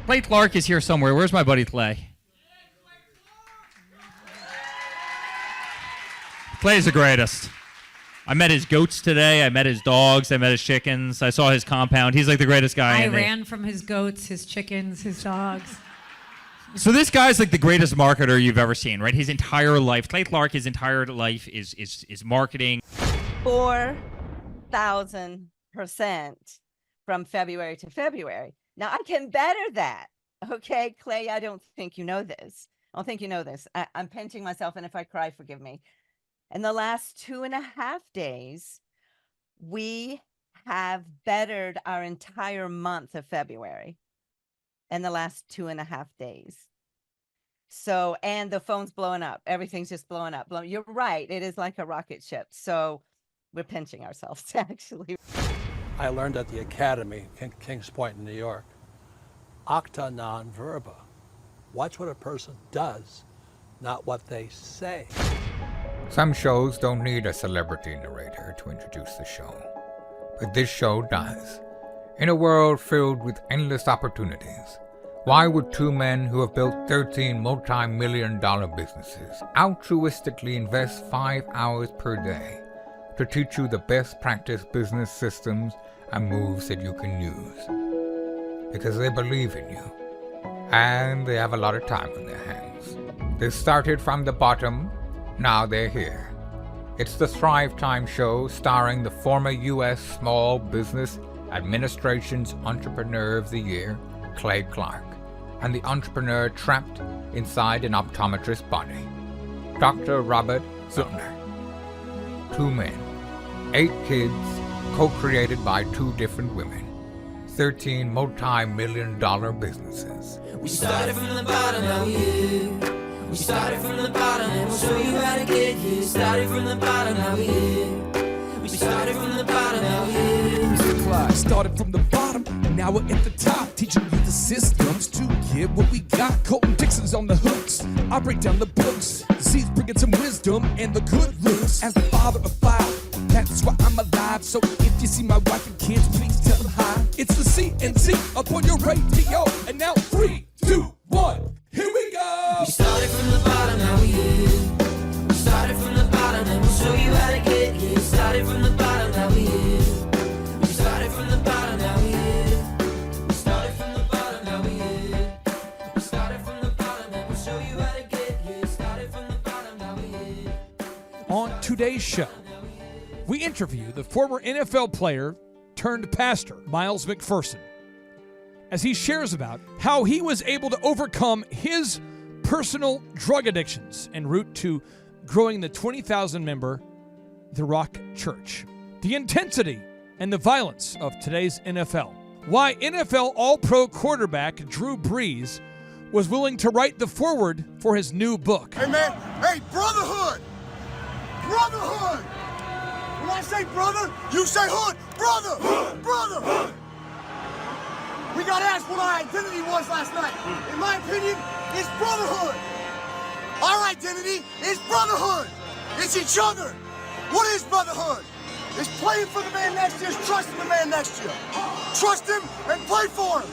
Clay Clark is here somewhere. Where's my buddy Clay? Clay's the greatest. I met his goats today. I met his dogs. I met his chickens. I saw his compound. He's like the greatest guy. I ran from his goats, his chickens, his dogs. So this guy's like the greatest marketer you've ever seen, right? His entire life, Clay Clark, his entire life is marketing. 4,000% from February to February. Now I can better that. Okay, Clay, I don't think you know this. I don't think you know this. I'm pinching myself, and if I cry, forgive me. In the last 2.5 days, we have bettered our entire month of February in the last 2.5 days. So, and the phone's blowing up. Everything's just blowing up. You're right. It is like a rocket ship. So we're pinching ourselves, actually. I learned at the Academy, Kings Point in New York, acta non verba. Watch what a person does, not what they say. Some shows don't need a celebrity narrator to introduce the show, but this show does. In a world filled with endless opportunities, why would two men who have built 13 multi-million-dollar businesses altruistically invest 5 hours per day to teach you the best practice business systems and moves that you can use? Because they believe in you, and they have a lot of time on their hands. They started from the bottom. Now they're here. It's the Thrivetime show starring the former U.S. Small Business Administration's Entrepreneur of the Year, Clay Clark, and the entrepreneur trapped inside an optometrist's body, Dr. Robert Zillner. 2 men, 8 kids, co-created by 2 different women, 13 multi-million-dollar businesses. We started from the bottom, now we're here. We started from the bottom and we'll show you how to get here. Started from the bottom, now we're here. We started from the bottom, now we're here. Mr. Clark started from the bottom and now we're at the top, teaching you the systems to get what we got. Colton Dixon's on the hooks, I break down the books. The C's bringing some wisdom and the good looks. As the father of 5, that's why I'm alive. So if you see my wife and kids, please tell them hi. It's the CNC up on your radio. And now 3, 2, 1. Here we go! We started from the bottom, now we're here. We started from the bottom and we'll show you how to get here. Started from the bottom, now we're here. We started from the bottom, now we're here. We started from the bottom, now we're here. We started from the bottom and we'll show you how to get here. Started from the bottom, now we're here. On today's show, we interview the former NFL player turned pastor, Miles McPherson, as he shares about how he was able to overcome his personal drug addictions en route to growing the 20,000-member The Rock Church. The intensity and the violence of today's NFL. Why NFL All-Pro quarterback Drew Brees was willing to write the foreword for his new book. Hey, man. Hey, brotherhood. Brotherhood. When I say brother, you say hood. Brother. Brother. We got asked what our identity was last night. In my opinion, it's brotherhood. Our identity is brotherhood. It's each other. What is brotherhood? It's playing for the man next to you. It's trusting the man next to you. Trust him and play for him.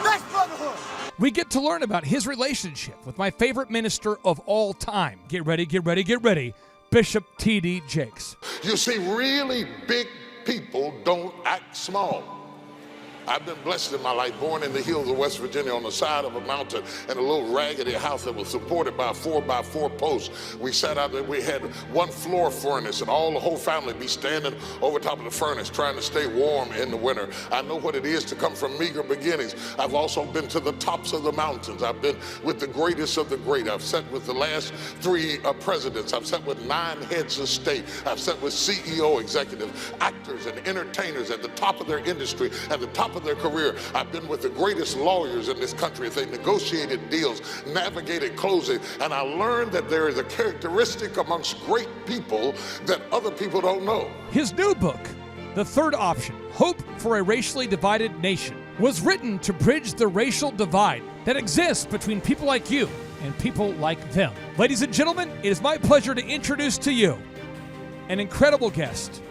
That's brotherhood. We get to learn about his relationship with my favorite minister of all time. Get ready, get ready, get ready. Bishop T.D. Jakes. You see, really big people don't act small. I've been blessed in my life, born in the hills of West Virginia on the side of a mountain in a little raggedy house that was supported by a 4x4 post. We sat out there, we had 1 floor furnace, and all the whole family be standing over top of the furnace trying to stay warm in the winter. I know what it is to come from meager beginnings. I've also been to the tops of the mountains. I've been with the greatest of the great. I've sat with the last 3 presidents. I've sat with 9 heads of state. I've sat with CEO executives, actors, and entertainers at the top of their industry, at the top of their career. I've been with the greatest lawyers in this country as they negotiated deals, navigated closing, and I learned that there is a characteristic amongst great people that other people don't know. His new book, The Third Option, Hope for a Racially Divided Nation, was written to bridge the racial divide that exists between people like you and people like them. Ladies and gentlemen, it is my pleasure to introduce to you an incredible guest,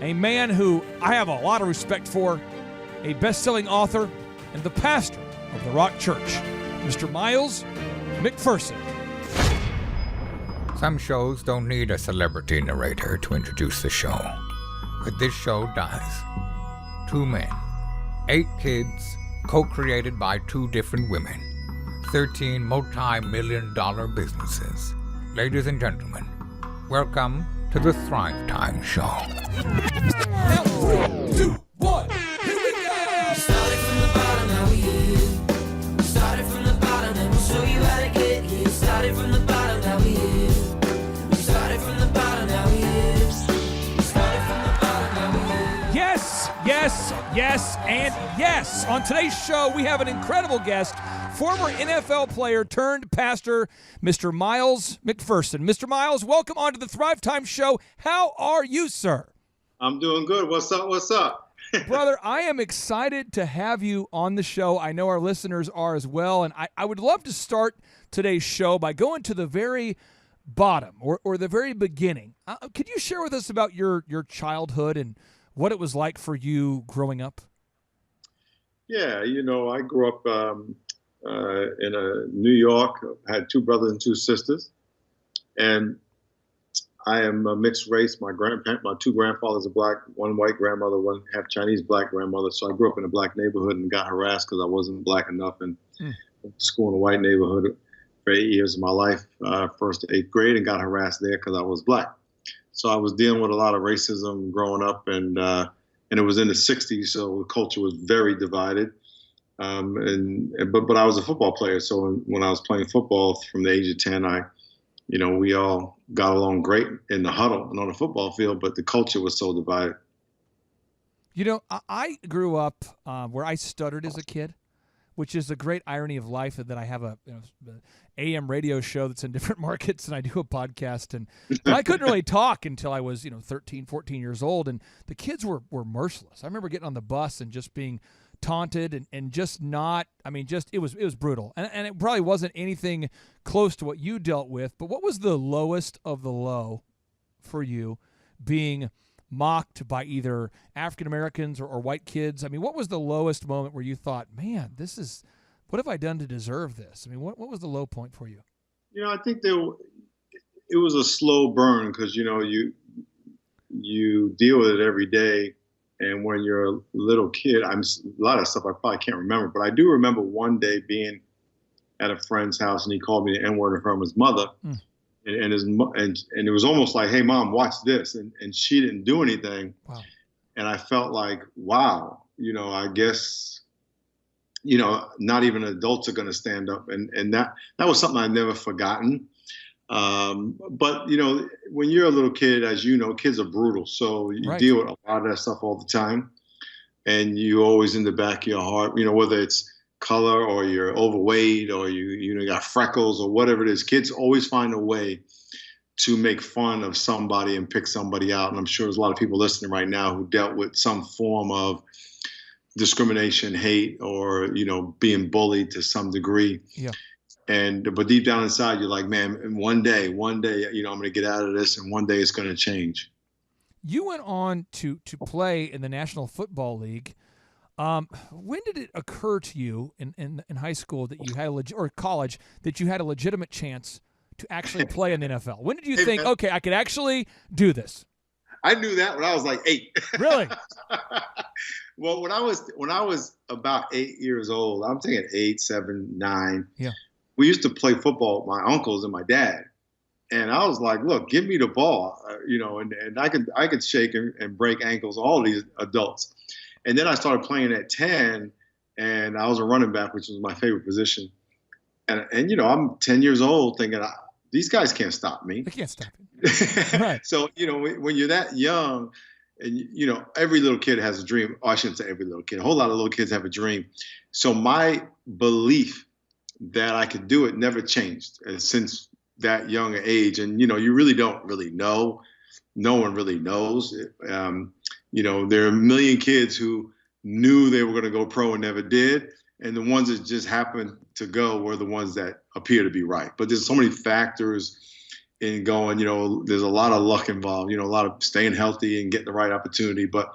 a man who I have a lot of respect for, a best-selling author, and the pastor of the Rock Church, Mr. Miles McPherson. Some shows don't need a celebrity narrator to introduce the show, but this show does. 2 men, 8 kids, co-created by 2 different women, 13 multi-million-dollar businesses. Ladies and gentlemen, welcome to the Thrivetime Show. Now, 3, 2, 1, here we go! We started from the bottom, now we here. We started from the bottom, and we'll show you how to get here. Started from the bottom, now we here. We started from the bottom, now we here. We started from the bottom, now we here. Yes, yes, yes, and yes. On today's show, we have an incredible guest, former NFL player turned pastor, Mr. Miles McPherson. Mr. Miles, welcome onto the Thrivetime Show. How are you, sir? I'm doing good. What's up? What's up? Brother, I am excited to have you on the show. I know our listeners are as well, and I would love to start today's show by going to the very bottom or the very beginning. Could you share with us about your childhood and what it was like for you growing up? Yeah, I grew up in New York. I had 2 brothers and 2 sisters, and I am a mixed race. My 2 grandfathers are black, 1 white grandmother, 1 half Chinese black grandmother. So I grew up in a black neighborhood and got harassed because I wasn't black enough, and went to school in a white neighborhood for 8 years of my life, 1st to 8th grade, and got harassed there because I was black. So I was dealing with a lot of racism growing up, and it was in the 60s, so the culture was very divided. But I was a football player, so when I was playing football from the age of 10, we all got along great in the huddle and on the football field, but the culture was so divided. I grew up where I stuttered as a kid, which is a great irony of life, that I have a AM radio show that's in different markets, and I do a podcast, but I couldn't really talk until I was 13, 14 years old, and the kids were merciless. I remember getting on the bus and just being taunted and just not, it was brutal. And it probably wasn't anything close to what you dealt with, but what was the lowest of the low for you, being mocked by either African Americans or white kids? What was the lowest moment where you thought, man, what have I done to deserve this? What was the low point for you? I think it was a slow burn because, you deal with it every day. And when you're a little kid, a lot of stuff I probably can't remember, but I do remember one day being at a friend's house and he called me the N-word in front of his mother. And it was almost like, hey, Mom, watch this. And she didn't do anything. Wow. And I felt like, wow, I guess, not even adults are going to stand up. And that was something I've never forgotten. But, when you're a little kid, as you know, kids are brutal. So you deal with a lot of that stuff all the time. And you always in the back of your heart, whether it's color or you're overweight or you got freckles or whatever it is, kids always find a way to make fun of somebody and pick somebody out. And I'm sure there's a lot of people listening right now who dealt with some form of discrimination, hate, or, being bullied to some degree. Yeah. But deep down inside, you're like, man, one day, I'm going to get out of this, and one day it's going to change. You went on to play in the National Football League. When did it occur to you in high school that you had or college that you had a legitimate chance to actually play in the NFL? When did you think, okay, I could actually do this? I knew that when I was like 8. Really? Well, when I was about 8 years old, I'm thinking 8, 7, 9. Yeah. We used to play football with my uncles and my dad. And I was like, look, give me the ball, and I could shake and break ankles, all these adults. And then I started playing at 10, and I was a running back, which was my favorite position. And I'm 10 years old thinking, these guys can't stop me. They can't stop me. Right. So, when you're that young, and, every little kid has a dream. Oh, I shouldn't say every little kid. A whole lot of little kids have a dream. So my belief that I could do it never changed since that young age. And, you really don't really know. No one really knows. There are a million kids who knew they were going to go pro and never did. And the ones that just happened to go were the ones that appear to be right. But there's so many factors in going, there's a lot of luck involved, a lot of staying healthy and getting the right opportunity. But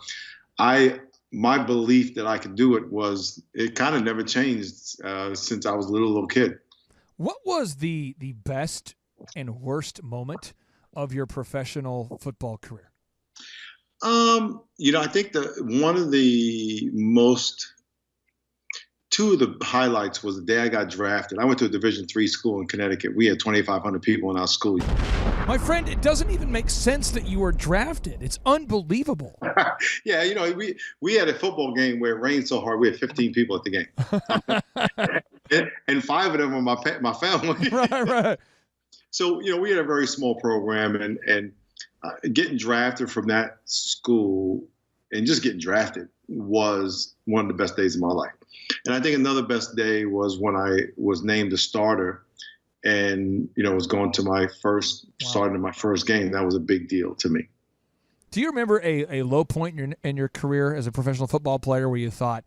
my belief that I could do it kind of never changed since I was a little kid. What was the best and worst moment of your professional football career? I think two of the highlights was the day I got drafted. I went to a Division III school in Connecticut. We had 2,500 people in our school. My friend, it doesn't even make sense that you were drafted. It's unbelievable. Yeah, we had a football game where it rained so hard we had 15 people at the game, and 5 of them were my family. Right. So we had a very small program, and getting drafted from that school and just getting drafted was one of the best days of my life. And I think another best day was when I was named a starter and, was going to my starting my first game. That was a big deal to me. Do you remember a low point in your career as a professional football player where you thought,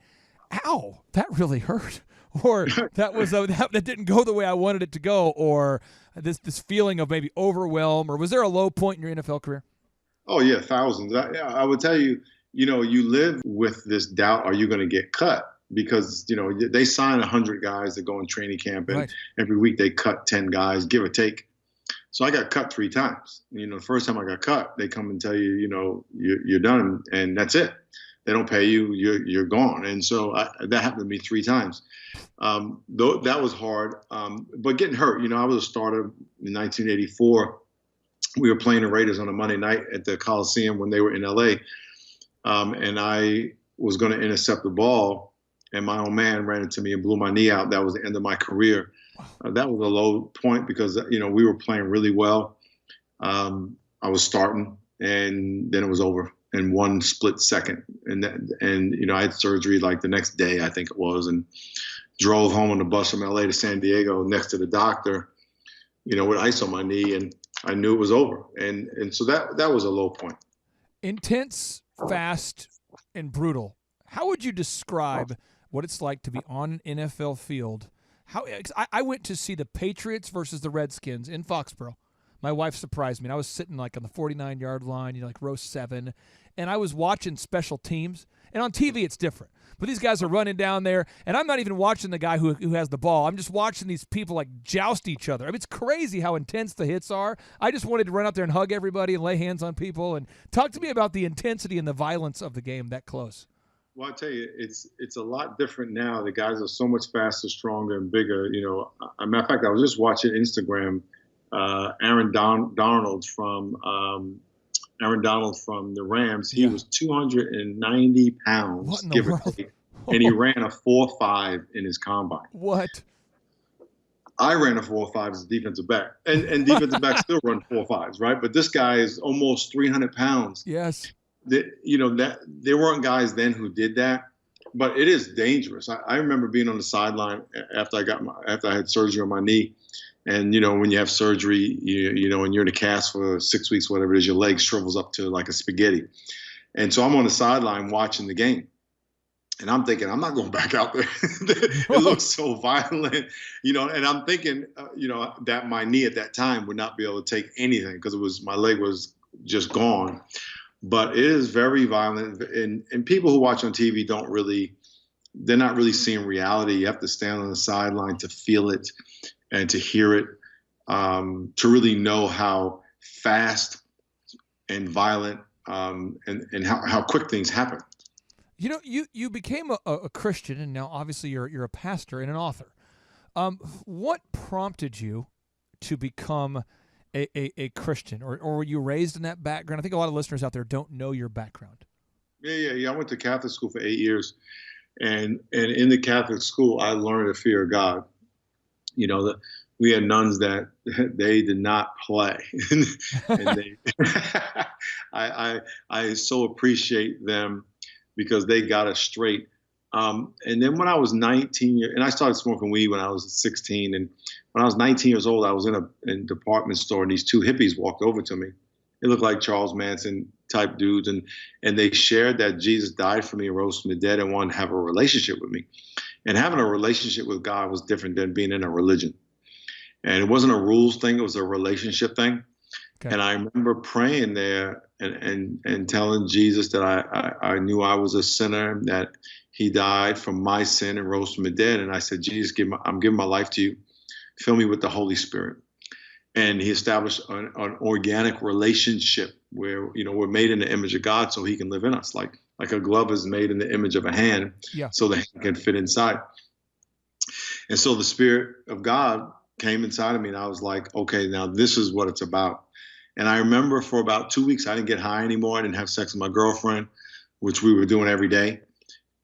ow, that really hurt? Or that didn't go the way I wanted it to go, or this feeling of maybe overwhelm, or was there a low point in your NFL career? Oh yeah, thousands. I would tell you, you live with this doubt: are you going to get cut? Because they sign 100 guys that go in training camp, and every week they cut 10 guys, give or take. So I got cut 3 times. The first time I got cut, they come and tell you, you're done, and that's it. They don't pay you, you're gone. And so that happened to me 3 times. Though that was hard. But getting hurt, I was a starter in 1984. We were playing the Raiders on a Monday night at the Coliseum when they were in LA. And I was going to intercept the ball, and my own man ran into me and blew my knee out. That was the end of my career. That was a low point because, we were playing really well. I was starting, and then it was over in one split second. And I had surgery like the next day, I think it was, and drove home on the bus from LA to San Diego next to the doctor, with ice on my knee, and I knew it was over. And so that was a low point. Intense, fast, and brutal. How would you describe what it's like to be on an NFL field? I went to see the Patriots versus the Redskins in Foxborough. My wife surprised me. And I was sitting like on the 49-yard line, like row 7, and I was watching special teams. And on TV, it's different. But these guys are running down there, and I'm not even watching the guy who has the ball. I'm just watching these people like joust each other. I mean, it's crazy how intense the hits are. I just wanted to run out there and hug everybody and lay hands on people. And talk to me about the intensity and the violence of the game that close. Well, I'll tell you, it's a lot different now. The guys are so much faster, stronger, and bigger. As a matter of fact, I was just watching Instagram. Aaron Donald from the Rams. He was 290 pounds, give or take, and he ran a 4.5 in his combine. What? I ran a 4.5 as a defensive back, and defensive backs still run 4.5s, right? But this guy is almost 300 pounds. Yes. That there weren't guys then who did that, but it is dangerous. I remember being on the sideline after I had surgery on my knee. And, when you have surgery, and you're in a cast for 6 weeks, whatever it is, your leg shrivels up to like a spaghetti. And so I'm on the sideline watching the game. And I'm thinking, I'm not going back out there. It looks so violent, and I'm thinking, that my knee at that time would not be able to take anything because my leg was just gone. But it is very violent. And people who watch on TV they're not really seeing reality. You have to stand on the sideline to feel it and to hear it, to really know how fast and violent and how quick things happen. You became a Christian, and now obviously you're a pastor and an author. What prompted you to become a Christian, or were you raised in that background? I think a lot of listeners out there don't know your background. Yeah. I went to Catholic school for 8 years, and in the Catholic school, I learned the fear of God. We had nuns that they did not play, and I so appreciate them because they got us straight. And then when I was 19, and I started smoking weed when I was 16, and when I was 19 years old, I was in a department store, and these 2 hippies walked over to me. They looked like Charles Manson type dudes, and they shared that Jesus died for me and rose from the dead and wanted to have a relationship with me. And having a relationship with God was different than being in a religion. And it wasn't a rules thing. It was a relationship thing. Okay. And I remember praying there and telling Jesus that I knew I was a sinner, that he died from my sin and rose from the dead. And I said, Jesus, I'm giving my life to you. Fill me with the Holy Spirit. And he established an organic relationship where, we're made in the image of God so he can live in us. Like a glove is made in the image of a hand, so the hand can fit inside. And so the Spirit of God came inside of me, and I was like, okay, now this is what it's about. And I remember for about 2 weeks, I didn't get high anymore. I didn't have sex with my girlfriend, which we were doing every day.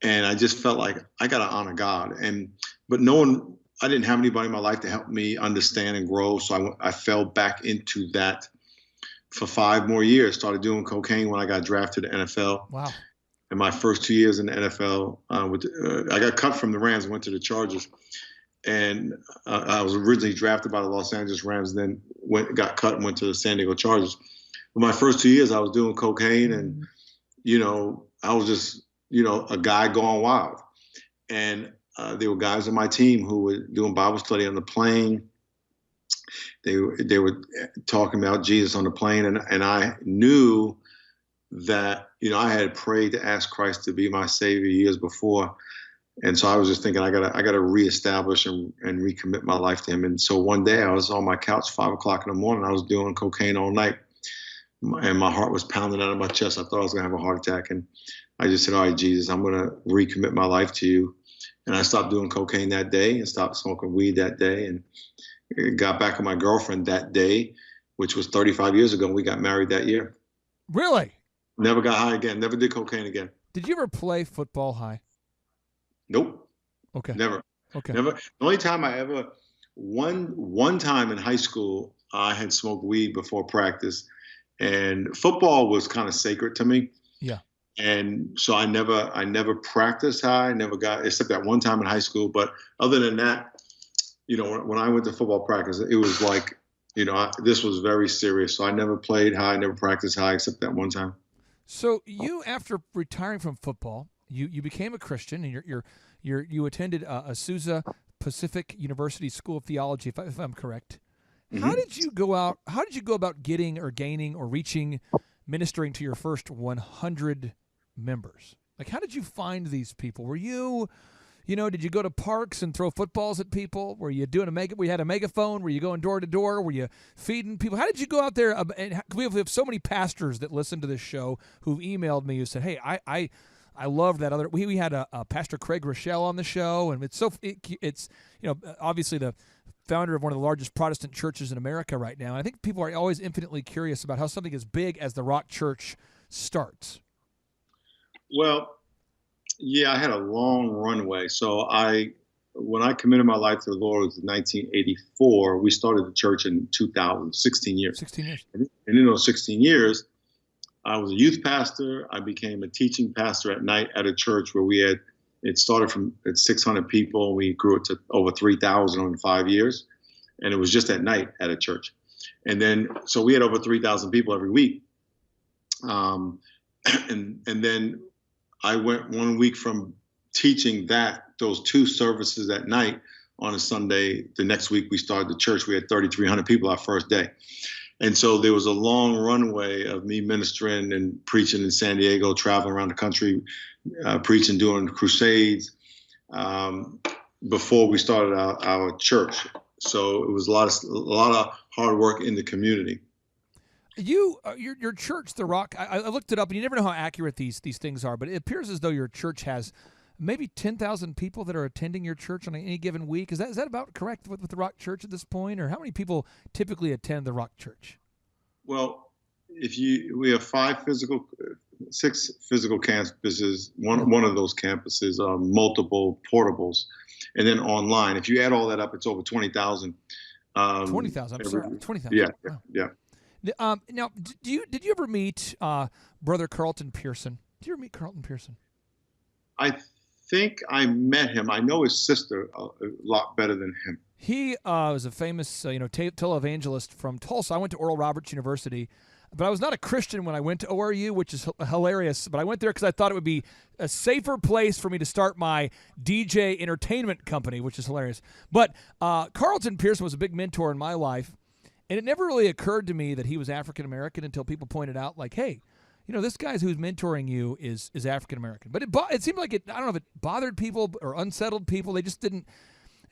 And I just felt like I got to honor God. But I didn't have anybody in my life to help me understand and grow. So I fell back into that for 5 more years. Started doing cocaine when I got drafted to the NFL. Wow. In my first 2 years in the NFL, I got cut from the Rams and went to the Chargers. And I was originally drafted by the Los Angeles Rams, then got cut and went to the San Diego Chargers. But my first 2 years, I was doing cocaine, and I was just a guy going wild. And there were guys on my team who were doing Bible study on the plane. They were talking about Jesus on the plane, and I knew that I had prayed to ask Christ to be my Savior years before. And so I was just thinking, I gotta reestablish and recommit my life to him. And so one day I was on my couch, 5 o'clock in the morning. I was doing cocaine all night, and my heart was pounding out of my chest. I thought I was gonna have a heart attack. And I just said, all right, Jesus, I'm gonna recommit my life to you. And I stopped doing cocaine that day and stopped smoking weed that day, and got back with my girlfriend that day, which was 35 years ago. We got married that year. Really? Never got high again. Never did cocaine again. Did you ever play football high? Nope. Okay. Never. Okay. Never. The only time I ever, one time in high school, I had smoked weed before practice, and football was kind of sacred to me. Yeah. And so I never practiced high. I never got, except that one time in high school. But other than that, when I went to football practice, it was like, this was very serious. So I never played high, never practiced high, except that one time. So you, after retiring from football, you became a Christian, and you attended Azusa Pacific University School of Theology, if I'm correct. Mm-hmm. How did you go about getting or gaining or reaching, ministering to your first 100 members? Like, how did you find these people? Were you, did you go to parks and throw footballs at people? Were you doing we had a megaphone? Were you going door to door? Were you feeding people? How did you go out there? And we have so many pastors that listen to this show who've emailed me who said, hey, I loved that other. We had a Pastor Craig Rochelle on the show, and it's obviously the founder of one of the largest Protestant churches in America right now. And I think people are always infinitely curious about how something as big as the Rock Church starts. Well, yeah, I had a long runway. So when I committed my life to the Lord, it was in 1984. We started the church in 2000, 16 years. 16 years. And in those 16 years, I was a youth pastor. I became a teaching pastor at night at a church where it started at 600 people. We grew it to over 3,000 in 5 years. And it was just at night at a church. And then, so we had over 3,000 people every week. And then I went 1 week from teaching those 2 services at night on a Sunday. The next week we started the church. We had 3,300 people our first day. And so there was a long runway of me ministering and preaching in San Diego, traveling around the country, preaching, doing crusades before we started our church. So it was a lot of hard work in the community. Your church, The Rock, I looked it up, and you never know how accurate these things are, but it appears as though your church has maybe 10,000 people that are attending your church on any given week. Is that about correct with the Rock Church at this point, or how many people typically attend the Rock Church? Well, we have 6 physical campuses. One of those campuses are multiple portables, and then online. If you add all that up, it's over 20,000. 20,000. I'm sorry, 20,000. Yeah, wow. Yeah. Now, did you ever meet Brother Carlton Pearson? Did you ever meet Carlton Pearson? I think I met him. I know his sister a lot better than him. He was a famous, televangelist from Tulsa. I went to Oral Roberts University, but I was not a Christian when I went to ORU, which is hilarious. But I went there because I thought it would be a safer place for me to start my DJ entertainment company, which is hilarious. But Carlton Pearson was a big mentor in my life. And it never really occurred to me that he was African American until people pointed out, like, hey, this guy who's mentoring you is African American. But it seemed like I don't know if it bothered people or unsettled people. They just didn't.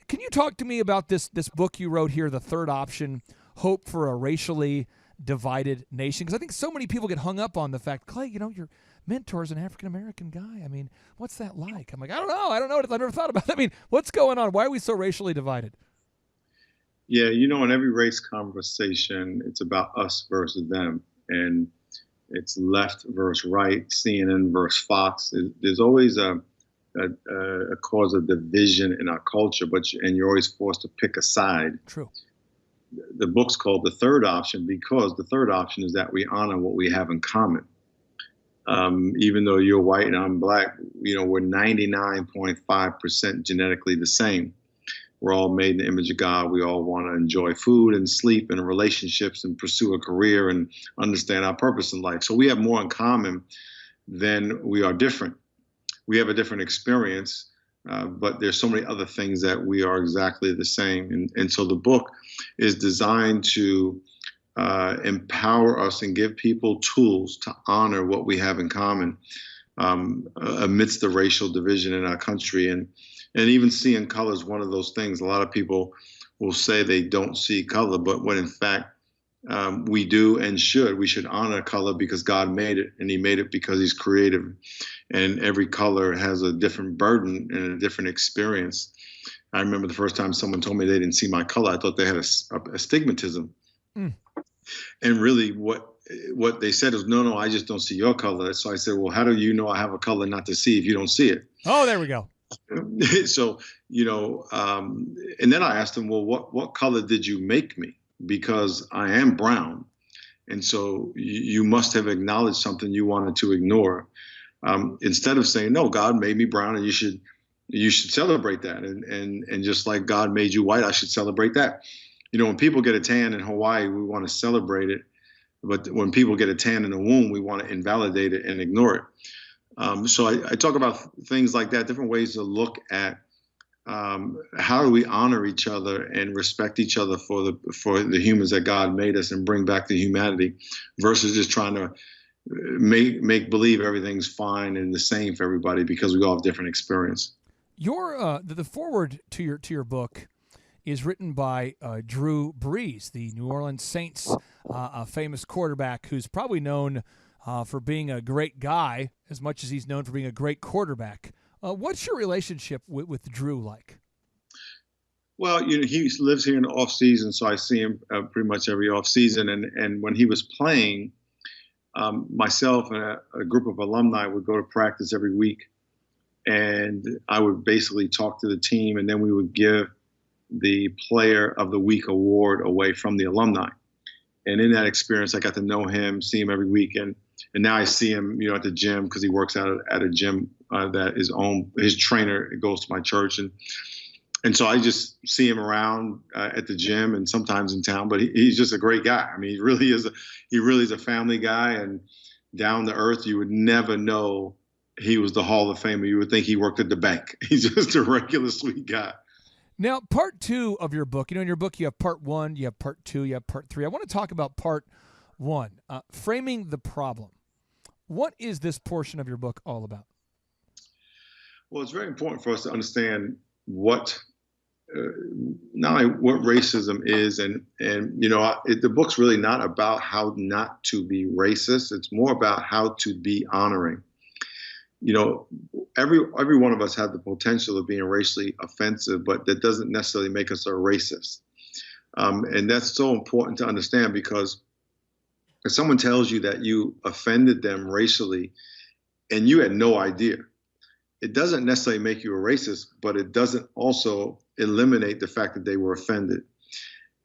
Can you talk to me about this book you wrote here, The Third Option, Hope for a Racially Divided Nation? Because I think so many people get hung up on the fact, Clay, your mentor's an African American guy. I mean, what's that like? I'm like, I don't know. I never thought about it. I mean, what's going on? Why are we so racially divided? Yeah, in every race conversation, it's about us versus them. And it's left versus right, CNN versus Fox. There's always a cause of division in our culture, and you're always forced to pick a side. True. The book's called The Third Option because the third option is that we honor what we have in common. Even though you're white and I'm black, we're 99.5% genetically the same. We're all made in the image of God. We all want to enjoy food and sleep and relationships and pursue a career and understand our purpose in life. So we have more in common than we are different. We have a different experience, but there's so many other things that we are exactly the same. And so the book is designed to empower us and give people tools to honor what we have in common amidst the racial division in our country. And even seeing color is one of those things. A lot of people will say they don't see color, but when in fact we do and should. We should honor color because God made it, and he made it because he's creative. And every color has a different burden and a different experience. I remember the first time someone told me they didn't see my color, I thought they had a astigmatism. And really what they said is, no, I just don't see your color. So I said, well, how do you know I have a color not to see if you don't see it? Oh, there we go. So, and then I asked him, well, what color did you make me? Because I am brown. And so you must have acknowledged something you wanted to ignore. Instead of saying, no, God made me brown and you should celebrate that. And just like God made you white, I should celebrate that. When people get a tan in Hawaii, we want to celebrate it. But when people get a tan in the womb, we want to invalidate it and ignore it. So I talk about things like that, different ways to look at how do we honor each other and respect each other for the humans that God made us and bring back the humanity, versus just trying to make believe everything's fine and the same for everybody because we all have different experience. The foreword to your book is written by Drew Brees, the New Orleans Saints a famous quarterback who's probably known for being a great guy as much as he's known for being a great quarterback. What's your relationship with Drew like? Well, he lives here in the off season, so I see him pretty much every off season. And when he was playing, myself and a group of alumni would go to practice every week, and I would basically talk to the team, and then we would give the Player of the Week award away from the alumni. And in that experience, I got to know him, see him every week, and now I see him, at the gym because he works out at a gym that is owned. His trainer goes to my church, and so I just see him around at the gym and sometimes in town. But he's just a great guy. I mean, he really is a family guy and down to earth. You would never know he was the Hall of Famer. You would think he worked at the bank. He's just a regular sweet guy. Now, part two of your book, in your book you have part one, you have part two, you have part three. I want to talk about part one, framing the problem. What is this portion of your book all about? Well, it's very important for us to understand not only what racism is, and the book's really not about how not to be racist. It's more about how to be honoring. Every one of us have the potential of being racially offensive, but that doesn't necessarily make us a racist. And that's so important to understand, because if someone tells you that you offended them racially and you had no idea, it doesn't necessarily make you a racist, but it doesn't also eliminate the fact that they were offended.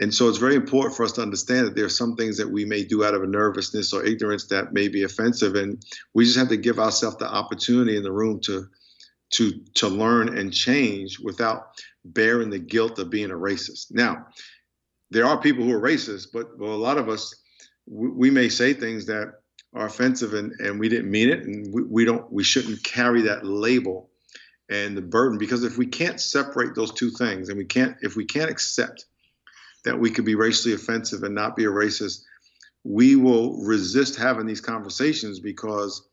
And so it's very important for us to understand that there are some things that we may do out of a nervousness or ignorance that may be offensive. And we just have to give ourselves the opportunity in the room to learn and change without bearing the guilt of being a racist. Now, there are people who are racist, but a lot of us, we may say things that are offensive and we didn't mean it. And we shouldn't carry that label and the burden, because if we can't separate those two things, and if we can't accept that we could be racially offensive and not be a racist, we will resist having these conversations because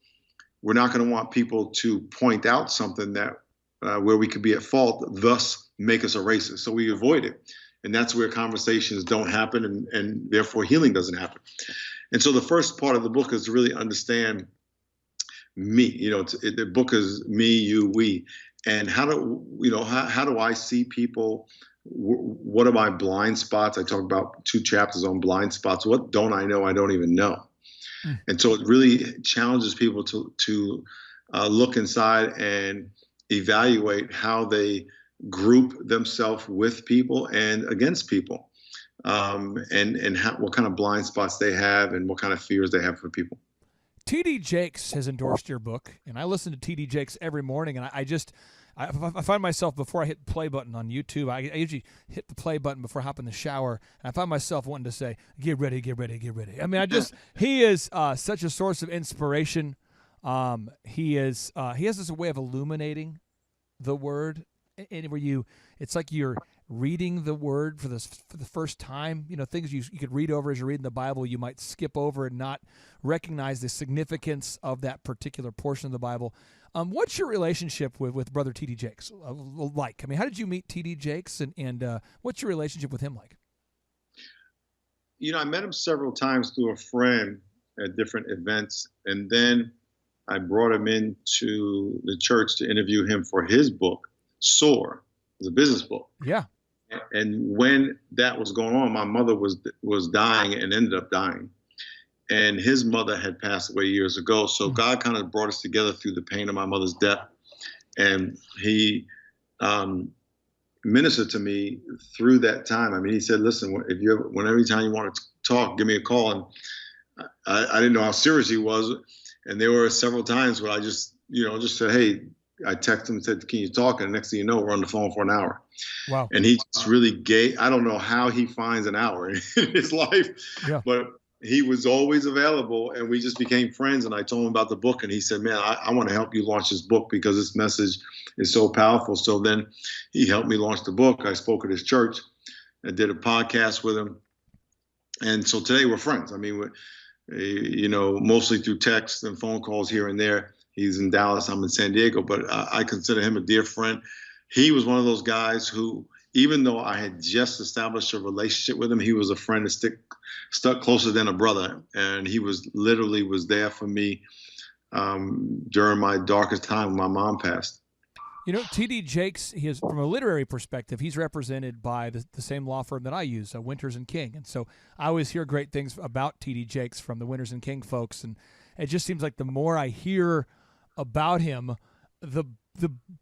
we're not going to want people to point out something that where we could be at fault, thus make us a racist. So we avoid it. And that's where conversations don't happen, and therefore healing doesn't happen. And so the first part of the book is to really understand me. The book is me, you, we. And how do I see people? What are my blind spots? I talk about 2 chapters on blind spots. What don't I know? I don't even know. And so it really challenges people to look inside and evaluate how they group themselves with people and against people, and what kind of blind spots they have and what kind of fears they have for people. T.D. Jakes has endorsed your book, and I listen to T.D. Jakes every morning, and I find myself, before I hit the play button on YouTube, I usually hit the play button before I hop in the shower, and I find myself wanting to say, get ready, get ready, get ready. I mean, he is such a source of inspiration. He has this way of illuminating the word, and where it's like you're reading the word for the first time. Things you could read over as you're reading the Bible, you might skip over and not recognize the significance of that particular portion of the Bible. What's your relationship with Brother T.D. Jakes like? I mean, how did you meet T.D. Jakes, and what's your relationship with him like? I met him several times through a friend at different events, and then I brought him into the church to interview him for his book, Soar. It was a business book. Yeah. And when that was going on, my mother was dying and ended up dying. And his mother had passed away years ago. So God kind of brought us together through the pain of my mother's death. And he ministered to me through that time. I mean, he said, listen, whenever time you want to talk, give me a call. And I didn't know how serious he was. And there were several times where I just said, hey, I texted him and said, can you talk? And the next thing you know, we're on the phone for an hour. Wow. And he just really I don't know how he finds an hour in his life, but he was always available, and we just became friends. And I told him about the book, and he said, man, I want to help you launch this book because this message is so powerful. So then he helped me launch the book. I spoke at his church. I did a podcast with him. And so today we're friends. I mean, mostly through text and phone calls here and there. He's in Dallas, I'm in San Diego, but I consider him a dear friend. He was one of those guys who, even though I had just established a relationship with him, he was a friend that stuck closer than a brother. And he was there for me during my darkest time when my mom passed. T.D. Jakes, from a literary perspective, he's represented by the same law firm that I use, Winters and King. And so I always hear great things about T.D. Jakes from the Winters and King folks. And it just seems like the more I hear about him, the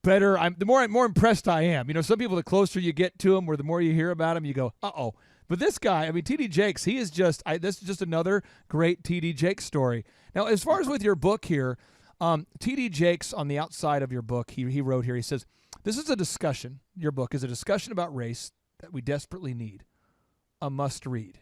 better the more impressed I am. Some people, the closer you get to him, or the more you hear about him, you go, uh-oh. But this guy, I mean, T.D. Jakes, he is this is just another great T.D. Jakes story. Now, as far as with your book here, T.D. Jakes, on the outside of your book, he wrote here, he says, this is a discussion, your book is a discussion about race that we desperately need, a must read.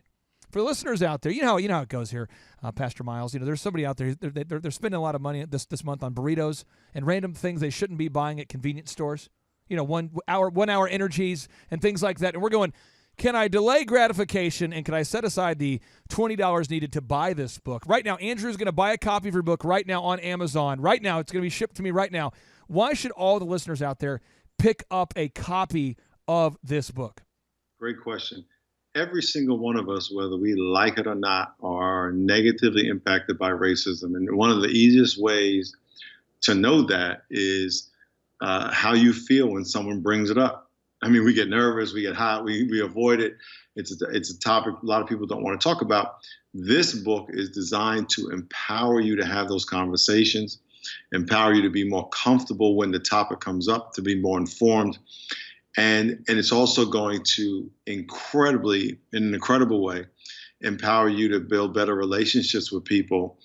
For the listeners out there, you know how it goes here, Pastor Miles. There's somebody out there, they're spending a lot of money this month on burritos and random things they shouldn't be buying at convenience stores. 1 hour energies and things like that. And we're going, can I delay gratification, and can I set aside the $20 needed to buy this book? Right now, Andrew's going to buy a copy of your book right now on Amazon. Right now, it's going to be shipped to me right now. Why should all the listeners out there pick up a copy of this book? Great question. Every single one of us, whether we like it or not, are negatively impacted by racism. And one of the easiest ways to know that is how you feel when someone brings it up. I mean, we get nervous, we get hot, we avoid it. It's a topic a lot of people don't want to talk about. This book is designed to empower you to have those conversations, empower you to be more comfortable when the topic comes up, to be more informed. And it's also going to in an incredible way, empower you to build better relationships with people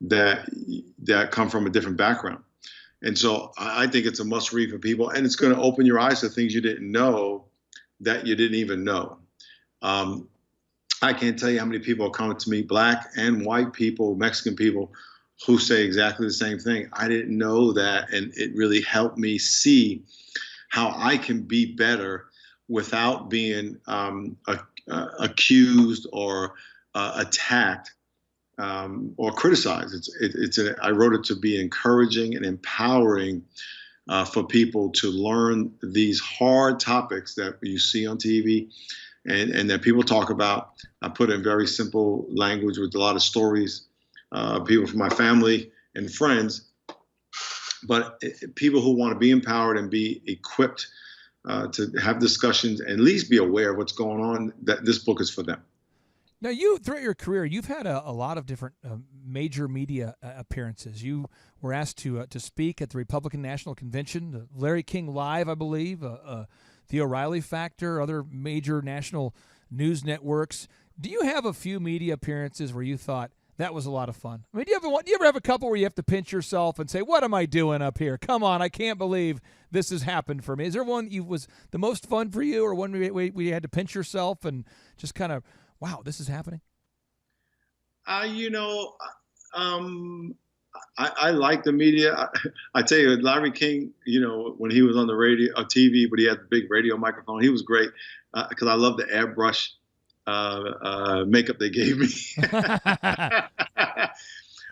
that come from a different background. And so I think it's a must read for people, and it's going to open your eyes to things you didn't know that you didn't even know. I can't tell you how many people are coming to me, black and white people, Mexican people, who say exactly the same thing. I didn't know that, and it really helped me see how I can be better without being accused or attacked or criticized. I wrote it to be encouraging and empowering for people to learn these hard topics that you see on TV and that people talk about. I put it in very simple language with a lot of stories, people from my family and friends, but people who want to be empowered and be equipped to have discussions and at least be aware of what's going on, that this book is for them. Now, you, throughout your career, you've had a lot of different major media appearances. You were asked to speak at the Republican National Convention, the Larry King Live, I believe, the O'Reilly Factor, other major national news networks. Do you have a few media appearances where you thought, that was a lot of fun? I mean, do you ever have a couple where you have to pinch yourself and say, what am I doing up here? Come on, I can't believe this has happened for me. Is there one that was the most fun for you, or one where you had to pinch yourself and just kind of, wow, this is happening? I like the media. I tell you, Larry King, when he was on the radio or TV, but he had the big radio microphone, he was great because I love the airbrush makeup they gave me.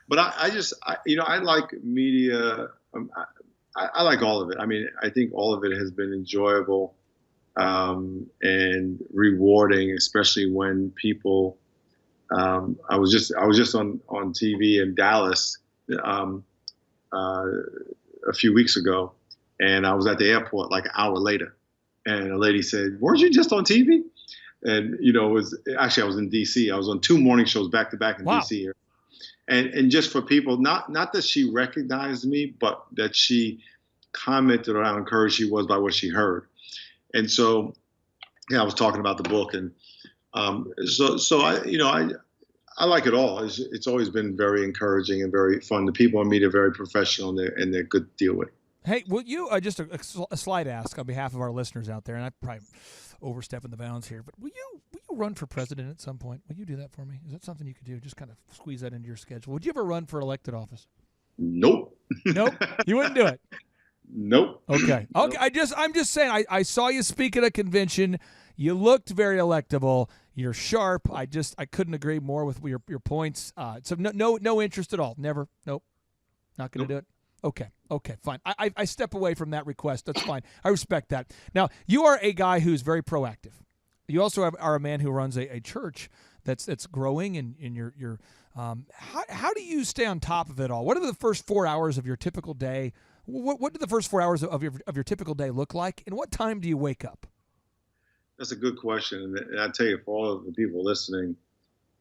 But I like media. I like all of it. I mean, I think all of it has been enjoyable and rewarding, especially when people. I was just on TV in Dallas a few weeks ago, and I was at the airport like an hour later, and a lady said, "Weren't you just on TV?" And I was in DC. I was on 2 morning shows back to back in DC here, and just for people, not that she recognized me, but that she commented on how encouraged she was by what she heard. And so, I was talking about the book, and so I like it all. It's always been very encouraging and very fun. The people on media are very professional, and they're good to deal with. Hey, will you just a slight ask on behalf of our listeners out there, and I'm probably overstepping the bounds here, but will you run for president at some point? Will you do that for me? Is that something you could do? Just kind of squeeze that into your schedule. Would you ever run for elected office? Nope. Nope. You wouldn't do it. Nope. Okay. Nope. I'm just saying. I saw you speak at a convention. You looked very electable. You're sharp. I couldn't agree more with your points. So no interest at all. Never. Nope. Not going to do it. Okay, fine. I step away from that request. That's fine. I respect that. Now, you are a guy who's very proactive. You also are a man who runs a church that's growing, and your how do you stay on top of it all? What are the first 4 hours of your typical day? What do the first 4 hours of your typical day look like, and what time do you wake up? That's a good question, and I tell you, for all of the people listening,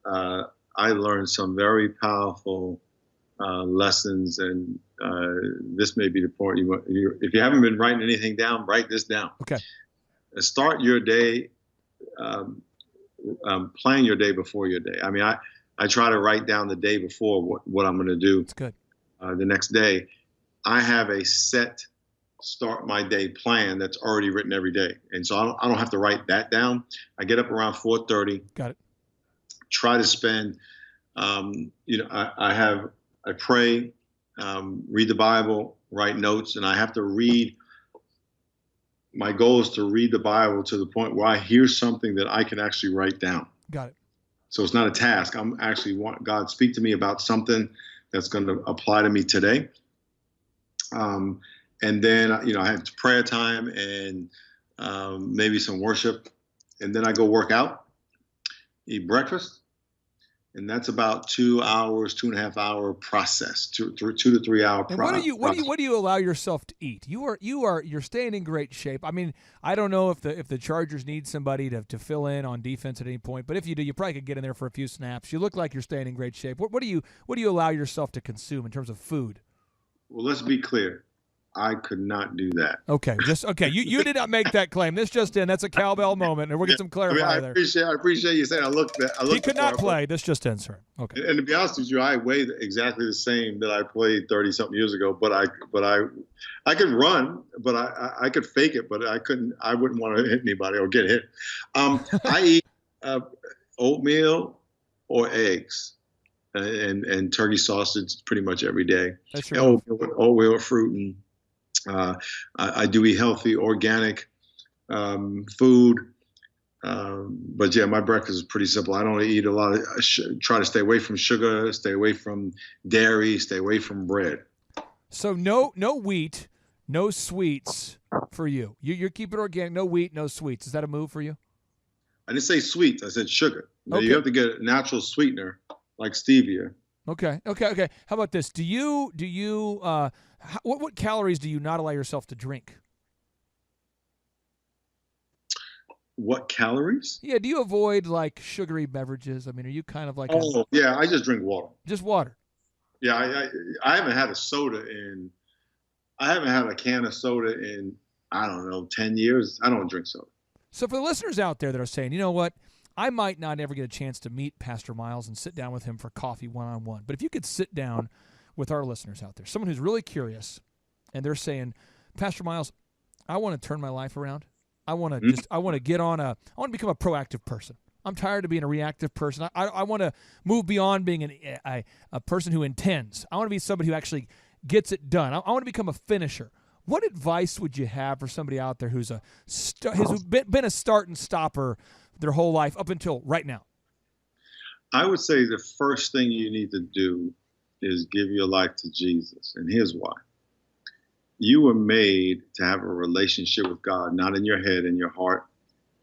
I learned some very powerful lessons, and this may be the point if you haven't been writing anything down, write this down. Okay. Start your day, plan your day before your day. I mean, I try to write down the day before what I'm going to do. That's good. The next day. I have a set start my day plan that's already written every day, and so I don't have to write that down. I get up around 4:30. Got it. Try to spend, I pray, read the Bible, write notes, and I have to read. My goal is to read the Bible to the point where I hear something that I can actually write down. Got it. So it's not a task. I'm actually want God speak to me about something that's going to apply to me today. And then, I have prayer time and maybe some worship. And then I go work out, eat breakfast. And that's about 2 hours, 2.5 hour process, 2 to 3 hour process. What do you allow yourself to eat? You're staying in great shape. I mean, I don't know if the Chargers need somebody to fill in on defense at any point, but if you do, you probably could get in there for a few snaps. You look like you're staying in great shape. What do you allow yourself to consume in terms of food? Well, let's be clear. I could not do that. Okay, You did not make that claim. This just in. That's a cowbell moment, and we'll get some clarification there. I appreciate you saying I looked. He could not play. This just in, sir. Okay. And to be honest with you, I weighed exactly the same that I played 30-something years ago. But I could run, but I could fake it, but I couldn't. I wouldn't want to hit anybody or get hit. I eat oatmeal or eggs. And turkey sausage pretty much every day. That's your oatmeal, fruit, and I do eat healthy, organic food. But yeah, my breakfast is pretty simple. I don't eat a lot of, try to stay away from sugar, stay away from dairy, stay away from bread. So no wheat, no sweets for you. You're keeping organic, no wheat, no sweets. Is that a move for you? I didn't say sweets. I said sugar. Okay. You have to get a natural sweetener like stevia. Okay. How about this? Do you what calories do you not allow yourself to drink? What calories? Yeah, do you avoid like sugary beverages? I mean, are you kind of like yeah, I just drink water. Just water? Yeah, I haven't had a soda in, I haven't had a can of soda in, I don't know, 10 years. I don't drink soda. So for the listeners out there that are saying, you know what, I might not ever get a chance to meet Pastor Miles and sit down with him for coffee one-on-one, but if you could sit down with our listeners out there, someone who's really curious, and they're saying, Pastor Miles, I want to turn my life around. I want to I want to become a proactive person. I'm tired of being a reactive person. I want to move beyond being a person who intends. I want to be somebody who actually gets it done. I want to become a finisher. What advice would you have for somebody out there who's been a start and stopper their whole life up until right now? I would say the first thing you need to do is give your life to Jesus. And here's why. You were made to have a relationship with God, not in your head, in your heart.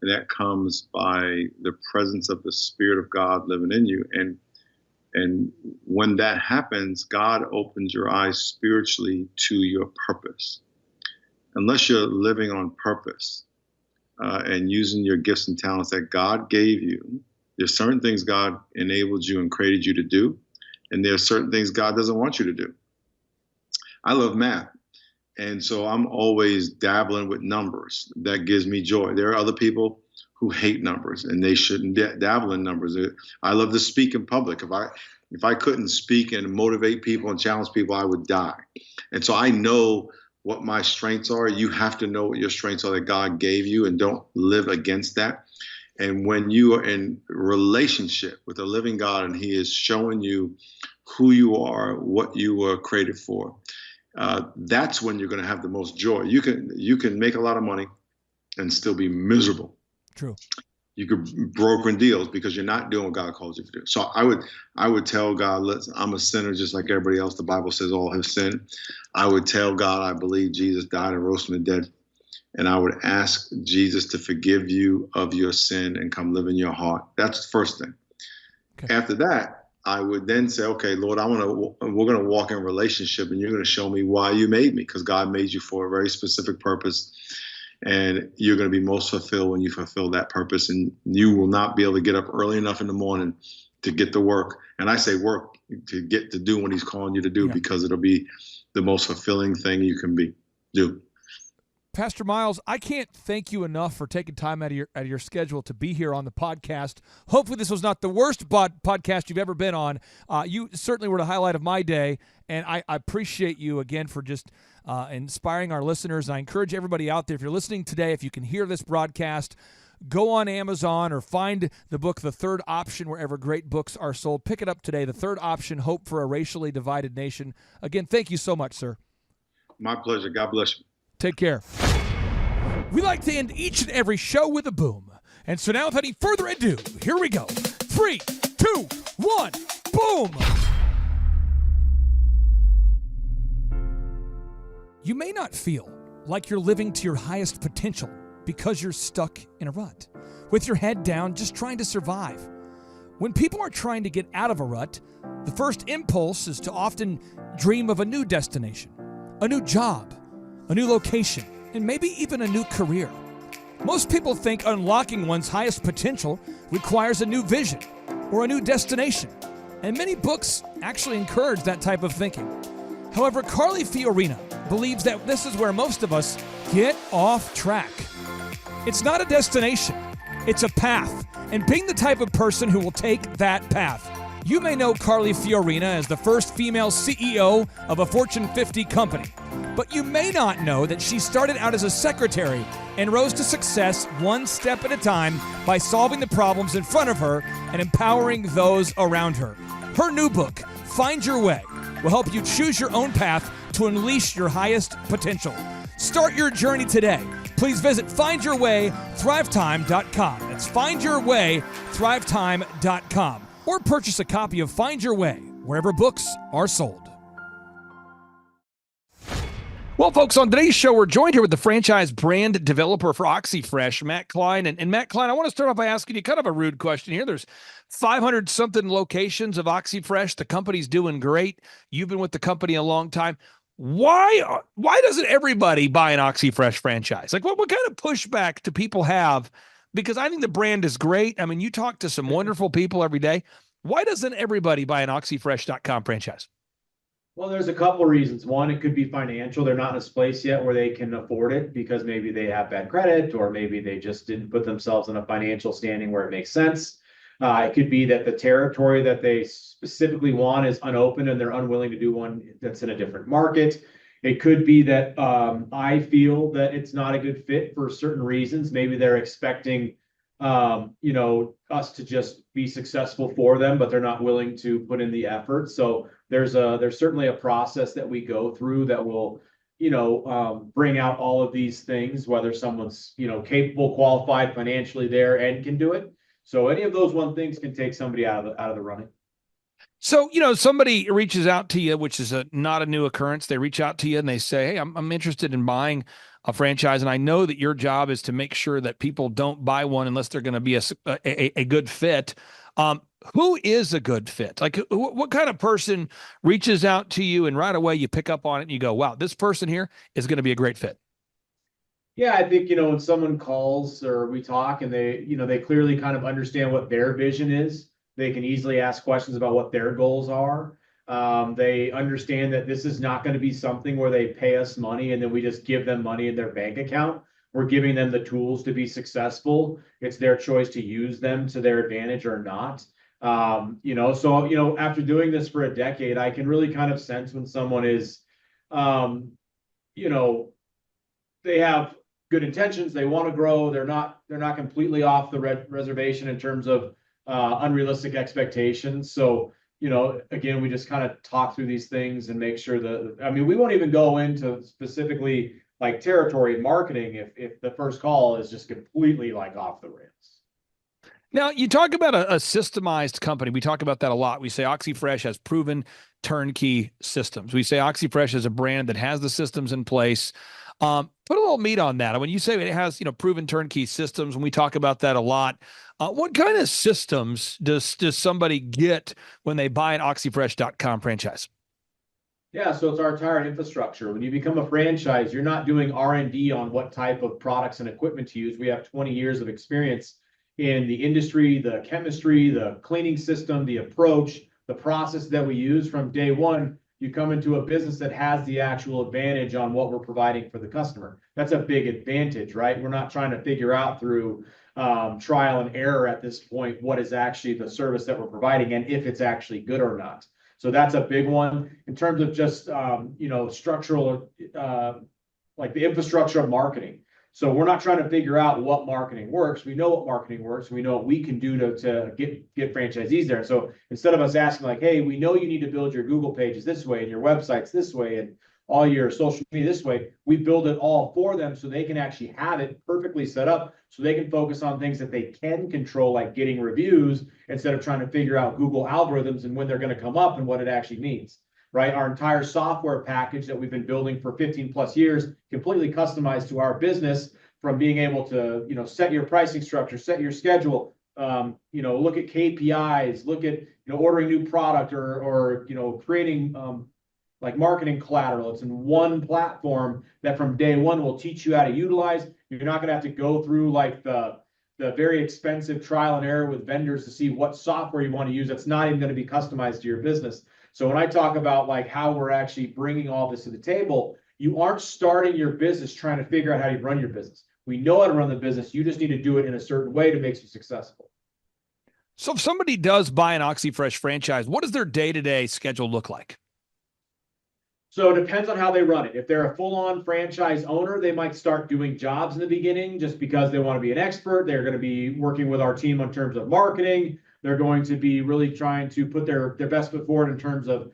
And that comes by the presence of the Spirit of God living in you. And when that happens, God opens your eyes spiritually to your purpose. Unless you're living on purpose and using your gifts and talents that God gave you, there's certain things God enabled you and created you to do. And there are certain things God doesn't want you to do. I love math. And so I'm always dabbling with numbers. That gives me joy. There are other people who hate numbers and they shouldn't dabble in numbers. I love to speak in public. If I couldn't speak and motivate people and challenge people, I would die. And so I know what my strengths are. You have to know what your strengths are that God gave you and don't live against that. And when you are in relationship with a living God and he is showing you who you are, what you were created for, that's when you're going to have the most joy. You can make a lot of money and still be miserable. True. You could broker deals because you're not doing what God calls you to do. So I would tell God, I'm a sinner just like everybody else. The Bible says all have sinned. I would tell God I believe Jesus died and rose from the dead. And I would ask Jesus to forgive you of your sin and come live in your heart. That's the first thing. Okay. After that, I would then say, okay, Lord, we're going to walk in relationship and you're going to show me why you made me, because God made you for a very specific purpose. And you're going to be most fulfilled when you fulfill that purpose. And you will not be able to get up early enough in the morning to get to work. And I say work to get to do what he's calling you to do, because it'll be the most fulfilling thing you can do. Pastor Miles, I can't thank you enough for taking time out of your schedule to be here on the podcast. Hopefully this was not the worst podcast you've ever been on. You certainly were the highlight of my day, and I appreciate you again for just inspiring our listeners. And I encourage everybody out there, if you're listening today, if you can hear this broadcast, go on Amazon or find the book, The Third Option, wherever great books are sold. Pick it up today, The Third Option, Hope for a Racially Divided Nation. Again, thank you so much, sir. My pleasure. God bless you. Take care. We like to end each and every show with a boom. And so now, without any further ado, here we go. 3, 2, 1, boom! You may not feel like you're living to your highest potential because you're stuck in a rut, with your head down just trying to survive. When people are trying to get out of a rut, the first impulse is to often dream of a new destination, a new job, a new location, and maybe even a new career. Most people think unlocking one's highest potential requires a new vision or a new destination, and many books actually encourage that type of thinking. However, Carly Fiorina believes that this is where most of us get off track. It's not a destination, it's a path, and being the type of person who will take that path. You may know Carly Fiorina as the first female CEO of a Fortune 50 company, but you may not know that she started out as a secretary and rose to success one step at a time by solving the problems in front of her and empowering those around her. Her new book, Find Your Way, will help you choose your own path to unleash your highest potential. Start your journey today. Please visit findyourwaythrivetime.com. That's Find Your Way, thrivetime.com. Or purchase a copy of Find Your Way wherever books are sold. Well, folks, on today's show, we're joined here with the franchise brand developer for OxyFresh, Matt Klein. And Matt Klein, I want to start off by asking you kind of a rude question here. There's 500-something locations of OxyFresh. The company's doing great. You've been with the company a long time. Why doesn't everybody buy an OxyFresh franchise? Like, what kind of pushback do people have? Because I think the brand is great. I mean, you talk to some wonderful people every day. Why doesn't everybody buy an OxyFresh.com franchise? Well, there's a couple of reasons. One, it could be financial. They're not in a place yet where they can afford it because maybe they have bad credit, or maybe they just didn't put themselves in a financial standing where it makes sense. It could be that the territory that they specifically want is unopened and they're unwilling to do one that's in a different market. It could be that I feel that it's not a good fit for certain reasons. Maybe they're expecting us to just be successful for them, but they're not willing to put in the effort. So there's certainly a process that we go through that will, bring out all of these things, whether someone's, capable, qualified, financially there and can do it. So any of those things can take somebody out of the running. So, somebody reaches out to you, which is not a new occurrence. They reach out to you and they say, hey, I'm interested in buying a franchise. And I know that your job is to make sure that people don't buy one unless they're going to be a good fit. Who is a good fit? Like, what kind of person reaches out to you and right away you pick up on it and you go, wow, this person here is going to be a great fit? Yeah, I think, when someone calls or we talk and they clearly kind of understand what their vision is, they can easily ask questions about what their goals are. They understand that this is not going to be something where they pay us money and then we just give them money in their bank account. We're giving them the tools to be successful. It's their choice to use them to their advantage or not. So after doing this for a decade, I can really kind of sense when someone is, they have good intentions. They want to grow. They're not completely off the reservation in terms of unrealistic expectations. So, again, we just kind of talk through these things and make sure we won't even go into specifically like territory and marketing if the first call is just completely like off the rails. Now, you talk about a systemized company. We talk about that a lot. We say OxyFresh has proven turnkey systems. We say OxyFresh is a brand that has the systems in place. Put a little meat on that. When you say it has, proven turnkey systems, and we talk about that a lot, what kind of systems does somebody get when they buy an OxyFresh.com franchise? Yeah, so it's our entire infrastructure. When you become a franchise, you're not doing R&D on what type of products and equipment to use. We have 20 years of experience in the industry, the chemistry, the cleaning system, the approach, the process that we use from day one. You come into a business that has the actual advantage on what we're providing for the customer. That's a big advantage, right? We're not trying to figure out through trial and error at this point what is actually the service that we're providing and if it's actually good or not. So that's a big one. In terms of just structural, like the infrastructure of marketing. So we're not trying to figure out what marketing works. We know what marketing works. We know what we can do to get franchisees there. So instead of us asking like, hey, we know you need to build your Google pages this way and your websites this way and all your social media this way, we build it all for them so they can actually have it perfectly set up so they can focus on things that they can control, like getting reviews, instead of trying to figure out Google algorithms and when they're going to come up and what it actually means. Right? Our entire software package that we've been building for 15 plus years, completely customized to our business, from being able to, set your pricing structure, set your schedule, look at KPIs, look at, ordering new product or creating like marketing collateral. It's in one platform that from day one will teach you how to utilize. You're not going to have to go through like the very expensive trial and error with vendors to see what software you want to use. That's not even going to be customized to your business. So when I talk about like how we're actually bringing all this to the table, you aren't starting your business trying to figure out how you run your business. We know how to run the business. You just need to do it in a certain way to make you successful. So if somebody does buy an OxyFresh franchise, what does their day-to-day schedule look like? So it depends on how they run it. If they're a full-on franchise owner, they might start doing jobs in the beginning just because they want to be an expert. They're going to be working with our team in terms of marketing. They're going to be really trying to put their best foot forward in terms of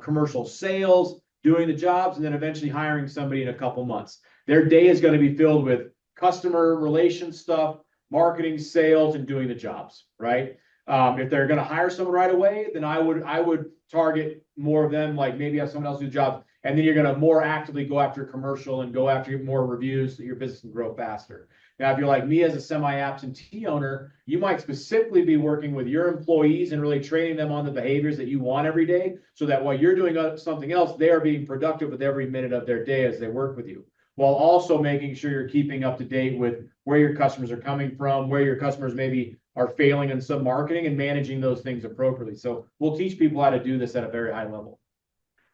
commercial sales, doing the jobs, and then eventually hiring somebody in a couple months. Their day is going to be filled with customer relations stuff, marketing, sales, and doing the jobs, right? If they're going to hire someone right away, then I would target more of them, like maybe have someone else do the job. And then you're going to more actively go after commercial and go after more reviews so your business can grow faster. Now, if you're like me as a semi-absentee owner, you might specifically be working with your employees and really training them on the behaviors that you want every day, so that while you're doing something else, they are being productive with every minute of their day as they work with you, while also making sure you're keeping up to date with where your customers are coming from, where your customers maybe are failing in some marketing, and managing those things appropriately. So we'll teach people how to do this at a very high level.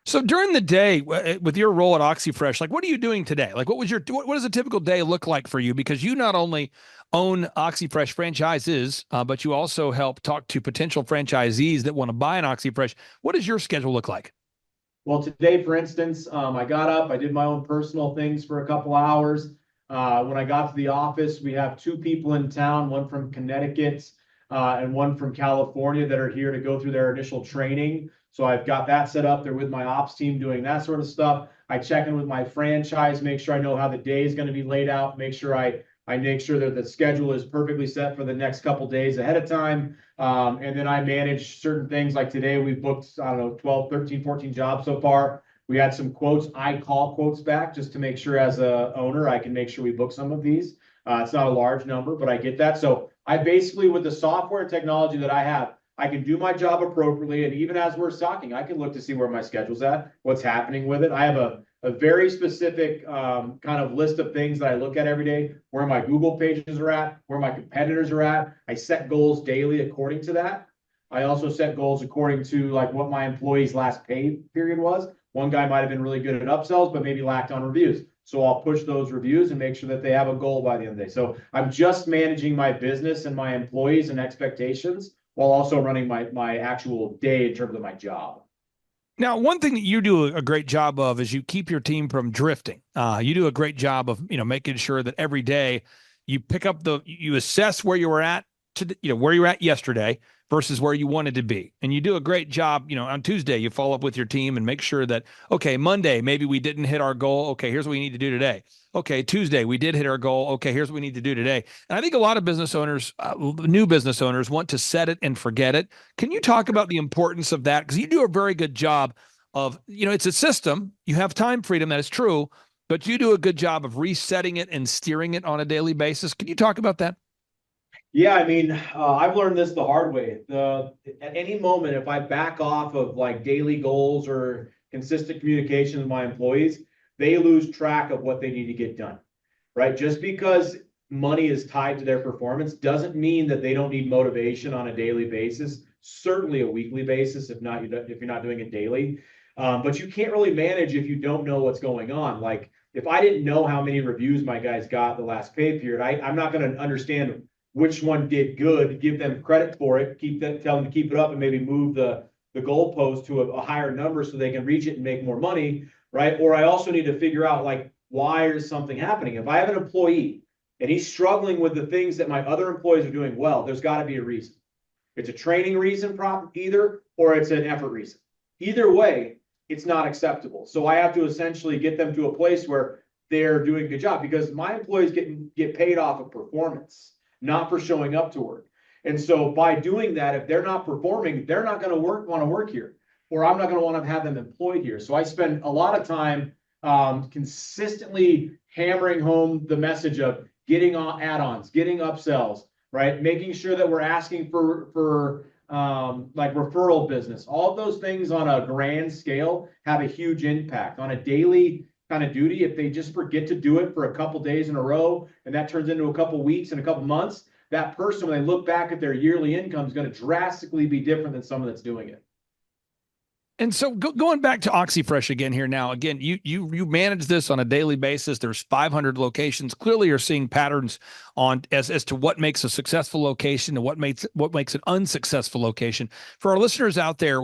So during the day, with your role at OxyFresh, like what are you doing today? Like what does a typical day look like for you? Because you not only own OxyFresh franchises, but you also help talk to potential franchisees that want to buy an OxyFresh. What does your schedule look like? Well, today, for instance, I got up, I did my own personal things for a couple hours. When I got to the office, we have 2 people in town, one from Connecticut and one from California, that are here to go through their initial training. So I've got that set up. They're with my ops team doing that sort of stuff. I check in with my franchise, make sure I know how the day is going to be laid out, make sure I make sure that the schedule is perfectly set for the next couple days ahead of time. And then I manage certain things. Like today, we've booked, 12, 13, 14 jobs so far. We had some quotes. I call quotes back just to make sure, as a owner, I can make sure we book some of these. It's not a large number, but I get that. So I basically, with the software and technology that I have, I can do my job appropriately. And even as we're stocking, I can look to see where my schedule's at, what's happening with it. I have a very specific kind of list of things that I look at every day, where my Google pages are at, where my competitors are at. I set goals daily according to that. I also set goals according to like what my employees' last pay period was. One guy might have been really good at upsells, but maybe lacked on reviews. So I'll push those reviews and make sure that they have a goal by the end of the day. So I'm just managing my business and my employees and expectations, while also running my actual day in terms of my job. Now, one thing that you do a great job of is you keep your team from drifting. You do a great job of, making sure that every day you pick up you assess where you were at where you were at yesterday versus where you wanted to be. And you do a great job, on Tuesday, you follow up with your team and make sure that, okay, Monday, maybe we didn't hit our goal. Okay, here's what we need to do today. Okay, Tuesday, we did hit our goal. Okay, here's what we need to do today. And I think a lot of business owners, new business owners, want to set it and forget it. Can you talk about the importance of that? Because you do a very good job of, it's a system. You have time freedom, that is true, but you do a good job of resetting it and steering it on a daily basis. Can you talk about that? Yeah, I've learned this the hard way. At any moment, if I back off of like daily goals or consistent communication with my employees, they lose track of what they need to get done, right? Just because money is tied to their performance doesn't mean that they don't need motivation on a daily basis, certainly a weekly basis, if you're not doing it daily. But you can't really manage if you don't know what's going on. Like if I didn't know how many reviews my guys got the last pay period, I'm not going to understand which one did good, give them credit for it, tell them to keep it up, and maybe move the goalpost to a higher number so they can reach it and make more money, right? Or I also need to figure out like, why is something happening? If I have an employee and he's struggling with the things that my other employees are doing well, there's got to be a reason. It's a training reason either, or it's an effort reason. Either way, it's not acceptable. So I have to essentially get them to a place where they're doing a good job, because my employees get paid off of performance, not for showing up to work. And so by doing that, if they're not performing, they're not going to want to work here, or I'm not going to want to have them employed here. So I spend a lot of time consistently hammering home the message of getting on add-ons, getting upsells, right? Making sure that we're asking for like referral business. All of those things on a grand scale have a huge impact. On a daily kind of duty, if they just forget to do it for a couple days in a row, and that turns into a couple weeks and a couple months, that person, when they look back at their yearly income, is going to drastically be different than someone that's doing it. And so going back to OxyFresh again here now, again, you manage this on a daily basis. There's 500 locations. Clearly you're seeing patterns on as to what makes a successful location and what makes an unsuccessful location. For our listeners out there,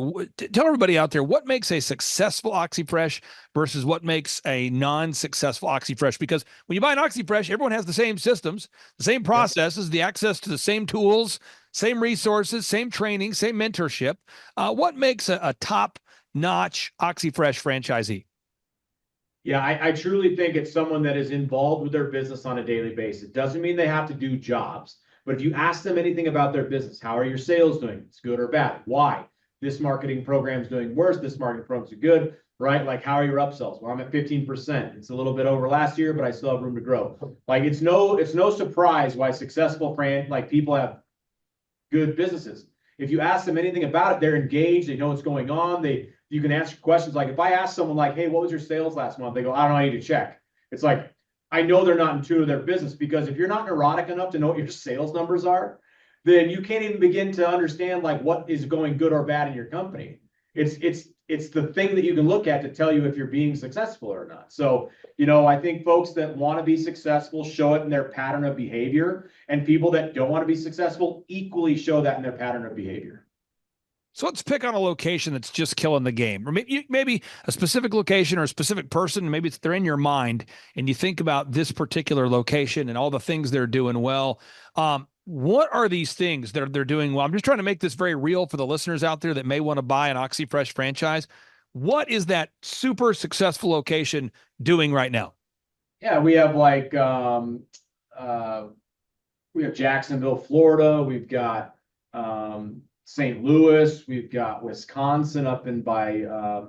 tell everybody out there what makes a successful OxyFresh versus what makes a non-successful OxyFresh. Because when you buy an OxyFresh, everyone has the same systems, the same processes, the access to the same tools, same resources, same training, same mentorship. What makes a top-notch OxyFresh franchisee? Yeah, I truly think it's someone that is involved with their business on a daily basis. Doesn't mean they have to do jobs, But if you ask them anything about their business, how are your sales doing? It's good or bad. Why? This marketing program is doing worse. This marketing program is good, right? Like, how are your upsells? Well, I'm at 15%. It's a little bit over last year, but I still have room to grow. Like, it's no surprise why successful people have good businesses. If you ask them anything about it, they're engaged. They know what's going on. You can answer questions. Like, if I ask someone like, hey, what was your sales last month? They go, I don't know, I need to check. It's like, I know they're not in tune with their business, because if you're not neurotic enough to know what your sales numbers are, then you can't even begin to understand like what is going good or bad in your company. It's the thing that you can look at to tell you if you're being successful or not. So, I think folks that want to be successful show it in their pattern of behavior, and people that don't want to be successful equally show that in their pattern of behavior. So let's pick on a location that's just killing the game, or maybe a specific location or a specific person. Maybe they're in your mind, and you think about this particular location and all the things they're doing well. What are these things that they're doing well? I'm just trying to make this very real for the listeners out there that may want to buy an OxyFresh franchise. What is that super successful location doing right now? Yeah, we have we have Jacksonville, Florida. We've got St. Louis. We've got Wisconsin up in by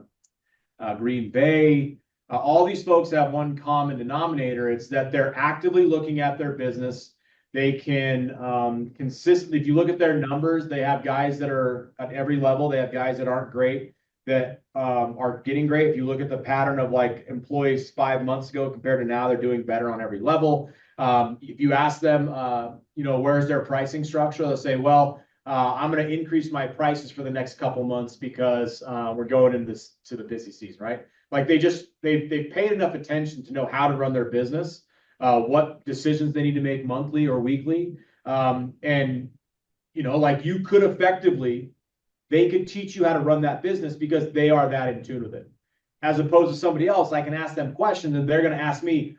Green Bay. All these folks have one common denominator. It's that they're actively looking at their business. They can consistently, if you look at their numbers, they have guys that are at every level. They have guys that aren't great, that are getting great. If you look at the pattern of like employees 5 months ago compared to now, they're doing better on every level. If you ask them, where's their pricing structure, they'll say, well, I'm going to increase my prices for the next couple months because we're going into the busy season, right? Like they've paid enough attention to know how to run their business, what decisions they need to make monthly or weekly. Like you could effectively, they could teach you how to run that business because they are that in tune with it. As opposed to somebody else, I can ask them questions and they're going to ask me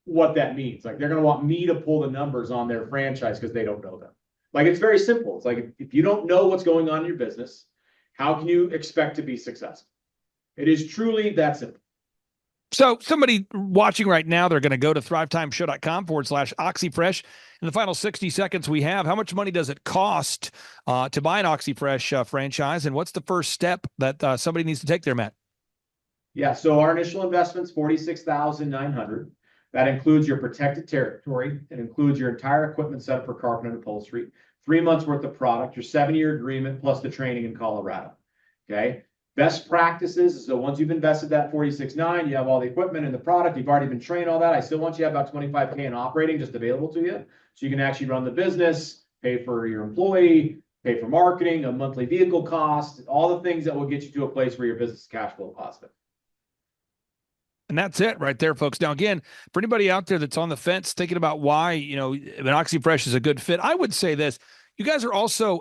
what that means. Like they're going to want me to pull the numbers on their franchise because they don't know them. Like, it's very simple. It's like, if you don't know what's going on in your business, how can you expect to be successful? It is truly that simple. So somebody watching right now, they're going to go to thrivetimeshow.com/OxyFresh. In the final 60 seconds we have, how much money does it cost to buy an OxyFresh franchise? And what's the first step that somebody needs to take there, Matt? Yeah, so our initial investment's $46,900. That includes your protected territory. It includes your entire equipment setup for carpet and upholstery, 3 months worth of product, your 7-year agreement, plus the training in Colorado. Okay. Best practices. So once you've invested that $46,900, you have all the equipment and the product. You've already been trained, all that. I still want you to have about $25K in operating just available to you. So you can actually run the business, pay for your employee, pay for marketing, a monthly vehicle cost, all the things that will get you to a place where your business is cash flow positive. And that's it right there, folks. Now, again, for anybody out there that's on the fence thinking about why, an OxyFresh is a good fit, I would say this. You guys are also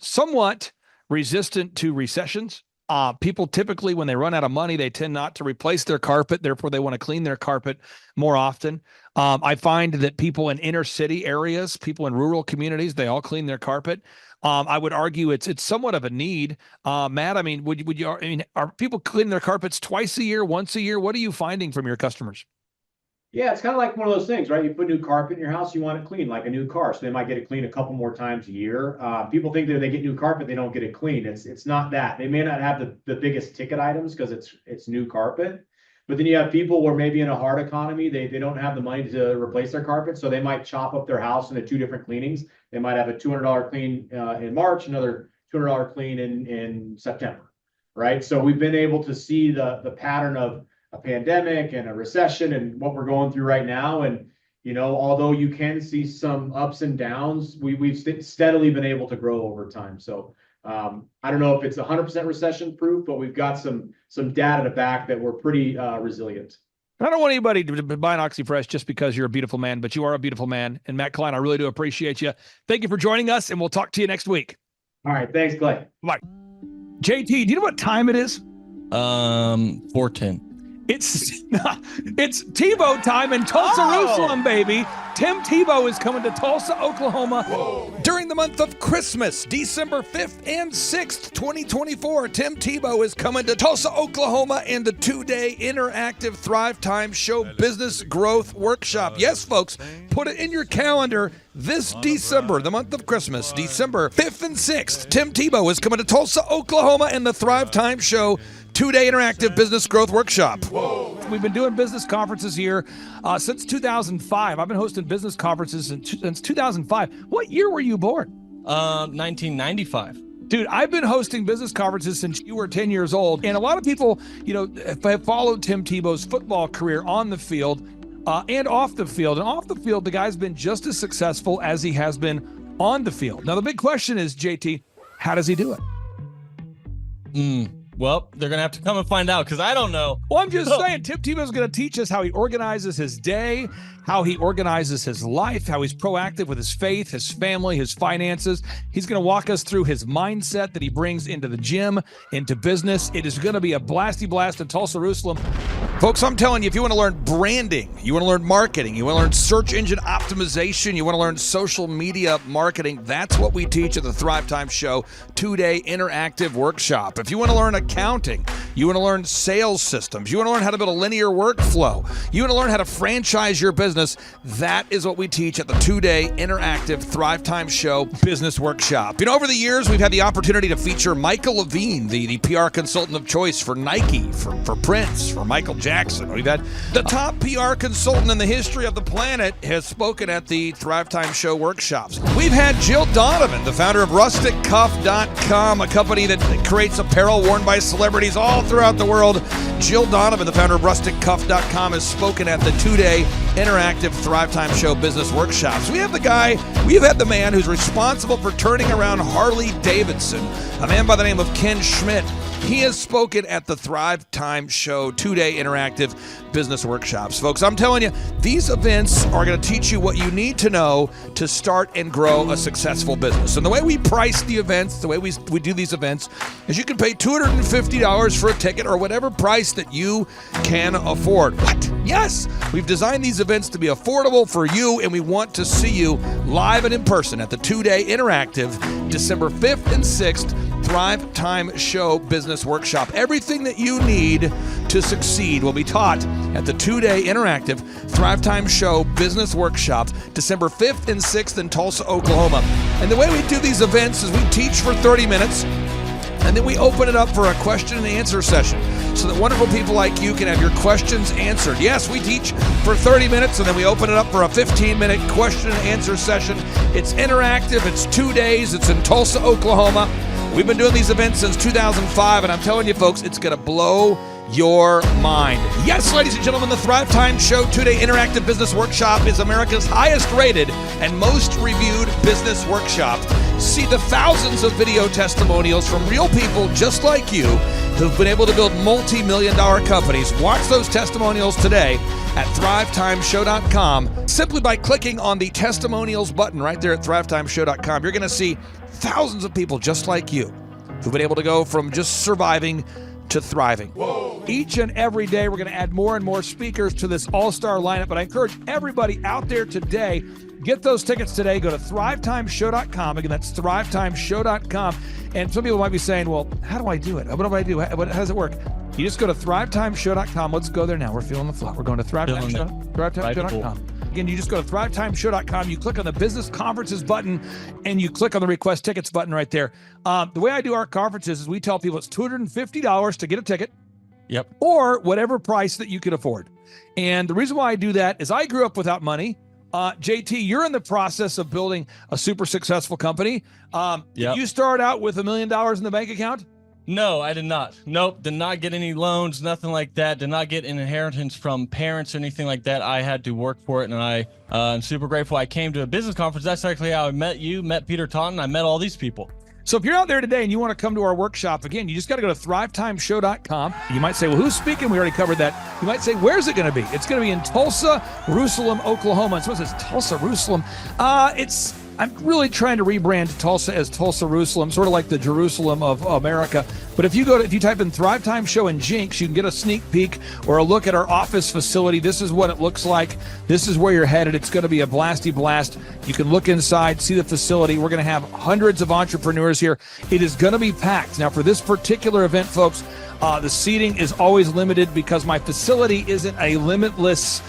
somewhat resistant to recessions. People typically, when they run out of money, they tend not to replace their carpet. Therefore, they want to clean their carpet more often. I find that people in inner city areas, people in rural communities, they all clean their carpet. I would argue it's somewhat of a need. Matt, I mean, are people cleaning their carpets twice a year, once a year? What are you finding from your customers? Yeah, it's kind of like one of those things, right? You put new carpet in your house, you want it clean like a new car. So they might get it cleaned a couple more times a year. People think that they get new carpet, they don't get it clean. It's not that. They may not have the biggest ticket items because it's new carpet. But then you have people where maybe in a hard economy, they don't have the money to replace their carpet. So they might chop up their house into 2 different cleanings. They might have a $200 clean in March, another $200 clean in September, right? So we've been able to see the pattern of a pandemic and a recession and what we're going through right now. And, although you can see some ups and downs, we've steadily been able to grow over time. So I don't know if it's 100% recession proof, but we've got some data to back that we're pretty resilient. I don't want anybody to buy an OxyFresh just because you're a beautiful man, but you are a beautiful man. And Matt Klein, I really do appreciate you. Thank you for joining us, and we'll talk to you next week. All right. Thanks, Clay. Bye. JT, do you know what time it is? 4:10. It's Tebow time in Tulsa, Jerusalem, baby. Tim Tebow is coming to Tulsa, Oklahoma. Whoa. During the month of Christmas, December 5th and 6th, 2024, Tim Tebow is coming to Tulsa, Oklahoma in the 2-day interactive Thrivetime Show Business Growth Workshop. Yes, folks, put it in your calendar. This December, the month of Christmas, December 5th and 6th, Tim Tebow is coming to Tulsa, Oklahoma in the Thrivetime Show 2-day interactive business growth workshop. Whoa. We've been doing business conferences here since 2005. I've been hosting business conferences since 2005. What year were you born? 1995. Dude, I've been hosting business conferences since you were 10 years old. And a lot of people, have followed Tim Tebow's football career on the field and off the field. And off the field, the guy's been just as successful as he has been on the field. Now, the big question is, JT, how does he do it? Well, they're going to have to come and find out because I don't know. Well, I'm just saying, Tim Tebow is going to teach us how he organizes his day, how he organizes his life, how he's proactive with his faith, his family, his finances. He's going to walk us through his mindset that he brings into the gym, into business. It is going to be a blasty blast in Tulsa, Jerusalem. Folks, I'm telling you, if you want to learn branding, you want to learn marketing, you want to learn search engine optimization, you want to learn social media marketing, that's what we teach at the Thrivetime Show 2-day interactive workshop. If you want to learn accounting, you want to learn sales systems, you want to learn how to build a linear workflow, you want to learn how to franchise your business, that is what we teach at the 2-day interactive Thrivetime Show business workshop. Over the years, we've had the opportunity to feature Michael Levine, the PR consultant of choice for Nike, for Prince, for Michael Jackson. We've had the top PR consultant in the history of the planet has spoken at the Thrivetime Show workshops. We've had Jill Donovan, the founder of RusticCuff.com, a company that creates apparel worn by celebrities all throughout the world. Jill Donovan, the founder of RusticCuff.com, has spoken at the 2-day interactive Thrivetime Show business workshops. We've had the man who's responsible for turning around Harley Davidson, a man by the name of Ken Schmidt. He has spoken at the Thrivetime Show 2-day interactive business workshops. Folks, I'm telling you, these events are going to teach you what you need to know to start and grow a successful business. And the way we price the events, the way we do these events, is you can pay $250 for a ticket or whatever price that you can afford. What? Yes, we've designed these events to be affordable for you, and we want to see you live and in person at the 2-day interactive December 5th and 6th Thrivetime Show Business Workshop. Everything that you need to succeed will be taught at the 2-day interactive Thrivetime Show Business Workshop, December 5th and 6th in Tulsa, Oklahoma. And the way we do these events is we teach for 30 minutes, and then we open it up for a question and answer session so that wonderful people like you can have your questions answered. Yes, we teach for 30 minutes, and then we open it up for a 15-minute question and answer session. It's interactive. It's 2 days. It's in Tulsa, Oklahoma. We've been doing these events since 2005, and I'm telling you, folks, it's going to blow your mind. Yes, ladies and gentlemen, the Thrivetime Show 2-day interactive business workshop is America's highest rated and most reviewed business workshop. See the thousands of video testimonials from real people just like you who've been able to build multi-million-dollar companies. Watch those testimonials today at thrivetimeshow.com. Simply by clicking on the testimonials button right there at thrivetimeshow.com, you're going to see thousands of people just like you who've been able to go from just surviving to thriving. Whoa. Each and every day, we're going to add more and more speakers to this all-star lineup, but I encourage everybody out there today, get those tickets today. Go to thrivetimeshow.com. Again, that's thrivetimeshow.com. And some people might be saying, well, how do I do it? What do I do? How does it work? You just go to thrivetimeshow.com. Let's go there now. We're feeling the flow. We're going to thrivetimeshow.com. Again, you just go to thrivetimeshow.com. You click on the business conferences button, and you click on the request tickets button right there. The way I do our conferences is we tell people it's $250 to get a ticket. Yep. Or whatever price that you can afford. And the reason why I do that is I grew up without money. JT, you're in the process of building a super successful company. Did you start out with $1 million in the bank account? No, I did not. Nope, did not get any loans, nothing like that. Did not get an inheritance from parents or anything like that. I had to work for it, and I'm super grateful. I came to a business conference. That's actually how I met you, met Peter Taunton. I met all these people. So if you're out there today and you want to come to our workshop, again, you just got to go to thrivetimeshow.com. You might say, well, who's speaking? We already covered that. You might say, where's it going to be? It's going to be in Tulsa, Jerusalem, Oklahoma. And someone says, Tulsa, Jerusalem. I'm really trying to rebrand Tulsa as Tulsa Jerusalem, sort of like the Jerusalem of America. But if you type in Thrivetime Show and Jinx, you can get a sneak peek or a look at our office facility. This is what it looks like. This is where you're headed. It's going to be a blasty blast. You can look inside, see the facility. We're going to have hundreds of entrepreneurs here. It is going to be packed. Now, for this particular event, folks, the seating is always limited because my facility isn't a limitless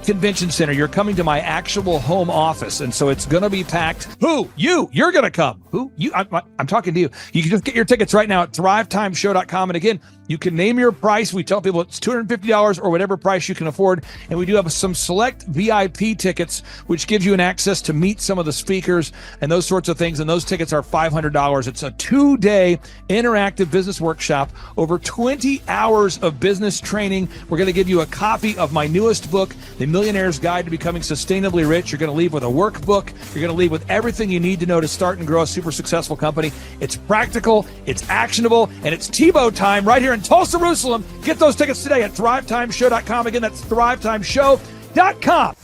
convention center. You're coming to my actual home office, and so it's going to be packed. Who? You're going to come. Who? You? I'm talking to you. You can just get your tickets right now at thrivetimeshow.com. And again, you can name your price. We tell people it's $250 or whatever price you can afford. And we do have some select VIP tickets, which gives you an access to meet some of the speakers and those sorts of things. And those tickets are $500. It's a 2-day interactive business workshop, over 20 hours of business training. We're going to give you a copy of my newest book, The Millionaire's Guide to Becoming Sustainably Rich. You're going to leave with a workbook. You're going to leave with everything you need to know to start and grow a super successful company. It's practical, it's actionable, and it's Tebow time right here in Tulsa, Jerusalem. Get those tickets today at thrivetimeshow.com. Again, that's thrivetimeshow.com.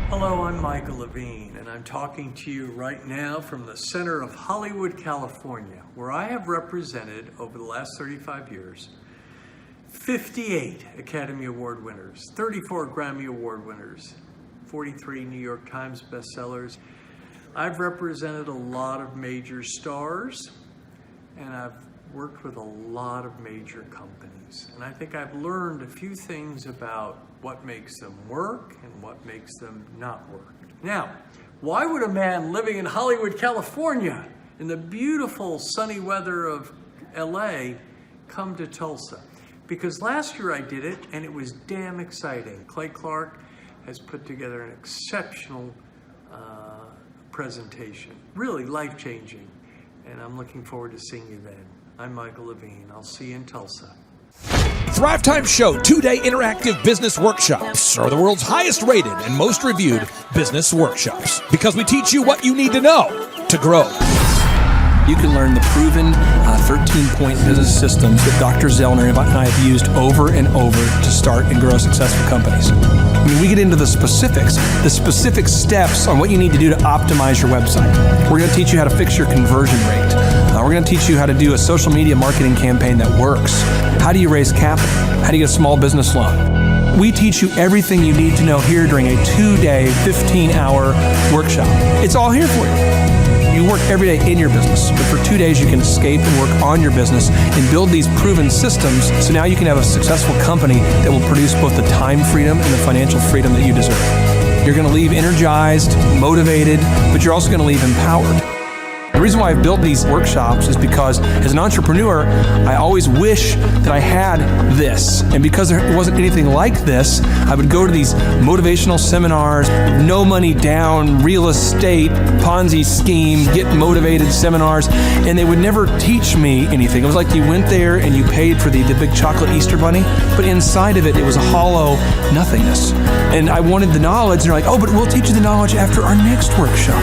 Hello, I'm Michael Levine, and I'm talking to you right now from the center of Hollywood, California, where I have represented over the last 35 years 58 Academy Award winners, 34 Grammy Award winners, 43 New York Times bestsellers. I've represented a lot of major stars, and I've worked with a lot of major companies. And I think I've learned a few things about what makes them work and what makes them not work. Now, why would a man living in Hollywood, California, in the beautiful sunny weather of LA, come to Tulsa? Because last year I did it, and it was damn exciting. Clay Clark has put together an exceptional presentation, really life-changing, and I'm looking forward to seeing you then. I'm Michael Levine. I'll see you in Tulsa. Thrivetime Show 2-day interactive business workshops are the world's highest rated and most reviewed business workshops because we teach you what you need to know to grow. You can learn the proven 13-point business systems that Dr. Zellner and I have used over and over to start and grow successful companies. I mean, we get into the specific steps on what you need to do to optimize your website. We're going to teach you how to fix your conversion rate. We're going to teach you how to do a social media marketing campaign that works. How do you raise capital? How do you get a small business loan? We teach you everything you need to know here during a 2-day, 15-hour workshop. It's all here for you. You work every day in your business, but for 2 days you can escape and work on your business and build these proven systems so now you can have a successful company that will produce both the time freedom and the financial freedom that you deserve. You're going to leave energized, motivated, but you're also going to leave empowered. The reason why I've built these workshops is because as an entrepreneur, I always wish that I had this. And because there wasn't anything like this, I would go to these motivational seminars, no money down, real estate, Ponzi scheme, get motivated seminars, and they would never teach me anything. It was like you went there and you paid for the big chocolate Easter bunny, but inside of it, it was a hollow nothingness. And I wanted the knowledge, and they're like, oh, but we'll teach you the knowledge after our next workshop.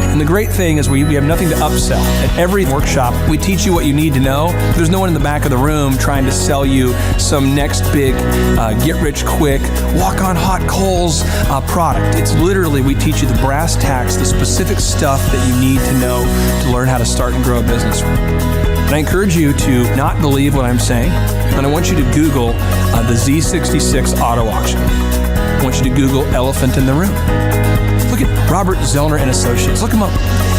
And the great thing is we have nothing to upsell. At every workshop, we teach you what you need to know. There's no one in the back of the room trying to sell you some next big get-rich-quick, walk-on-hot coals product. It's literally, we teach you the brass tacks, the specific stuff that you need to know to learn how to start and grow a business. And I encourage you to not believe what I'm saying, and I want you to Google the Z66 auto auction. I want you to Google elephant in the room. Look at Robert Zellner and Associates. Look them up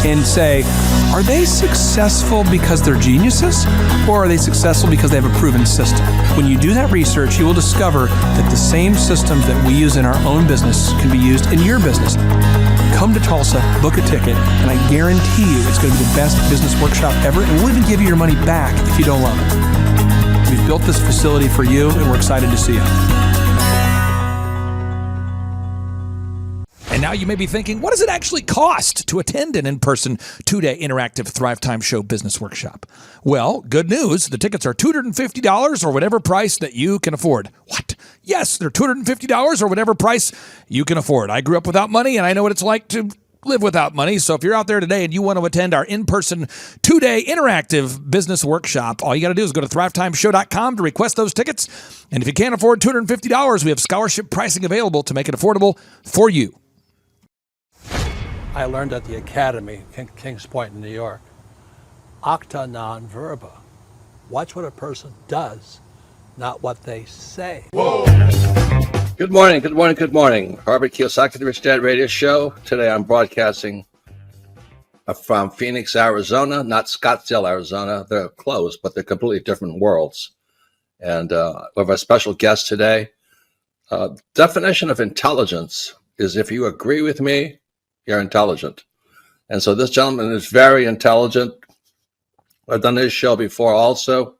and say, are they successful because they're geniuses, or are they successful because they have a proven system? When you do that research, you will discover that the same systems that we use in our own business can be used in your business. Come to Tulsa, book a ticket, and I guarantee you it's going to be the best business workshop ever, and we'll even give you your money back if you don't love it. We've built this facility for you, and we're excited to see you. And now you may be thinking, what does it actually cost to attend an in-person 2-day interactive Thrivetime Show business workshop? Well, good news. The tickets are $250 or whatever price that you can afford. What? Yes, they're $250 or whatever price you can afford. I grew up without money, and I know what it's like to live without money. So if you're out there today and you want to attend our in-person 2-day interactive business workshop, all you got to do is go to thrivetimeshow.com to request those tickets. And if you can't afford $250, we have scholarship pricing available to make it affordable for you. I learned at the Academy, Kings Point in New York. Acta non verba. Watch what a person does, not what they say. Good morning, good morning, good morning. Herbert Kiyosaki, the Rich Dad Radio Show. Today I'm broadcasting from Phoenix, Arizona, not Scottsdale, Arizona. They're close, but they're completely different worlds. And we have a special guest today. Definition of intelligence is if you agree with me, you're intelligent. And so this gentleman is very intelligent. I've done this show before also,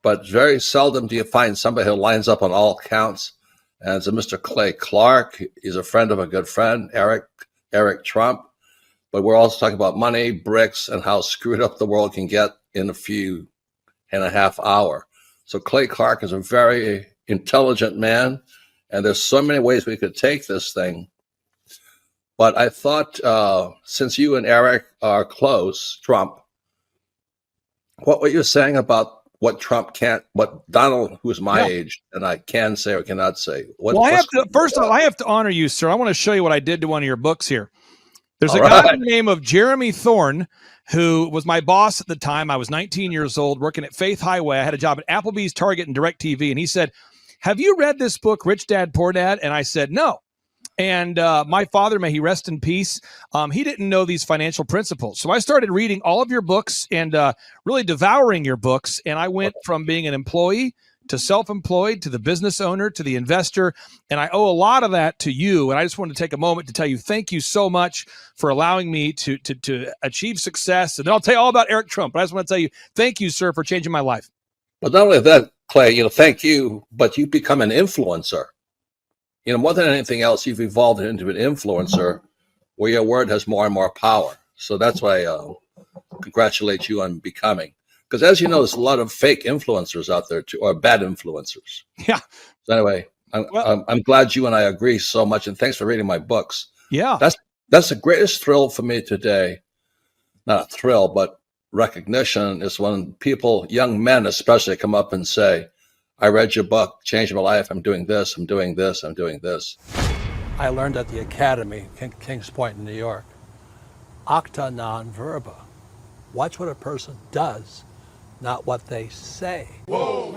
but very seldom do you find somebody who lines up on all counts. And it's a Mr. Clay Clark. He's a friend of a good friend, Eric Trump. But we're also talking about money, bricks, and how screwed up the world can get in a few and a half hour. So Clay Clark is a very intelligent man, and there's so many ways we could take this thing. But I thought, since you and Eric are close, Trump, what were you saying about what Trump can't, what Donald, who's my age, and I can say or cannot say? First of all, I have to honor you, sir. I want to show you what I did to one of your books here. There's a guy by the name of Jeremy Thorne, who was my boss at the time. I was 19 years old, working at Faith Highway. I had a job at Applebee's, Target, and DirecTV. And he said, "Have you read this book, Rich Dad, Poor Dad?" And I said, "No." And my father, may he rest in peace, he didn't know these financial principles. So I started reading all of your books and really devouring your books. And I went from being an employee to self-employed, to the business owner, to the investor. And I owe a lot of that to you. And I just wanted to take a moment to tell you, thank you so much for allowing me to achieve success. And then I'll tell you all about Eric Trump. But I just want to tell you, thank you, sir, for changing my life. But not only that, Clay, thank you, but you become an influencer. More than anything else, you've evolved into an influencer where your word has more and more power. So that's why I congratulate you on becoming. Because as you know, there's a lot of fake influencers out there too, or bad influencers. Yeah. So anyway, I'm glad you and I agree so much, and thanks for reading my books. Yeah. That's the greatest thrill for me today. Not a thrill, but recognition is when people, young men especially, come up and say, "I read your book, changed my life. I'm doing this, I'm doing this, I'm doing this." I learned at the Academy, Kings Point in New York. Acta non verba. Watch what a person does, not what they say. Whoa.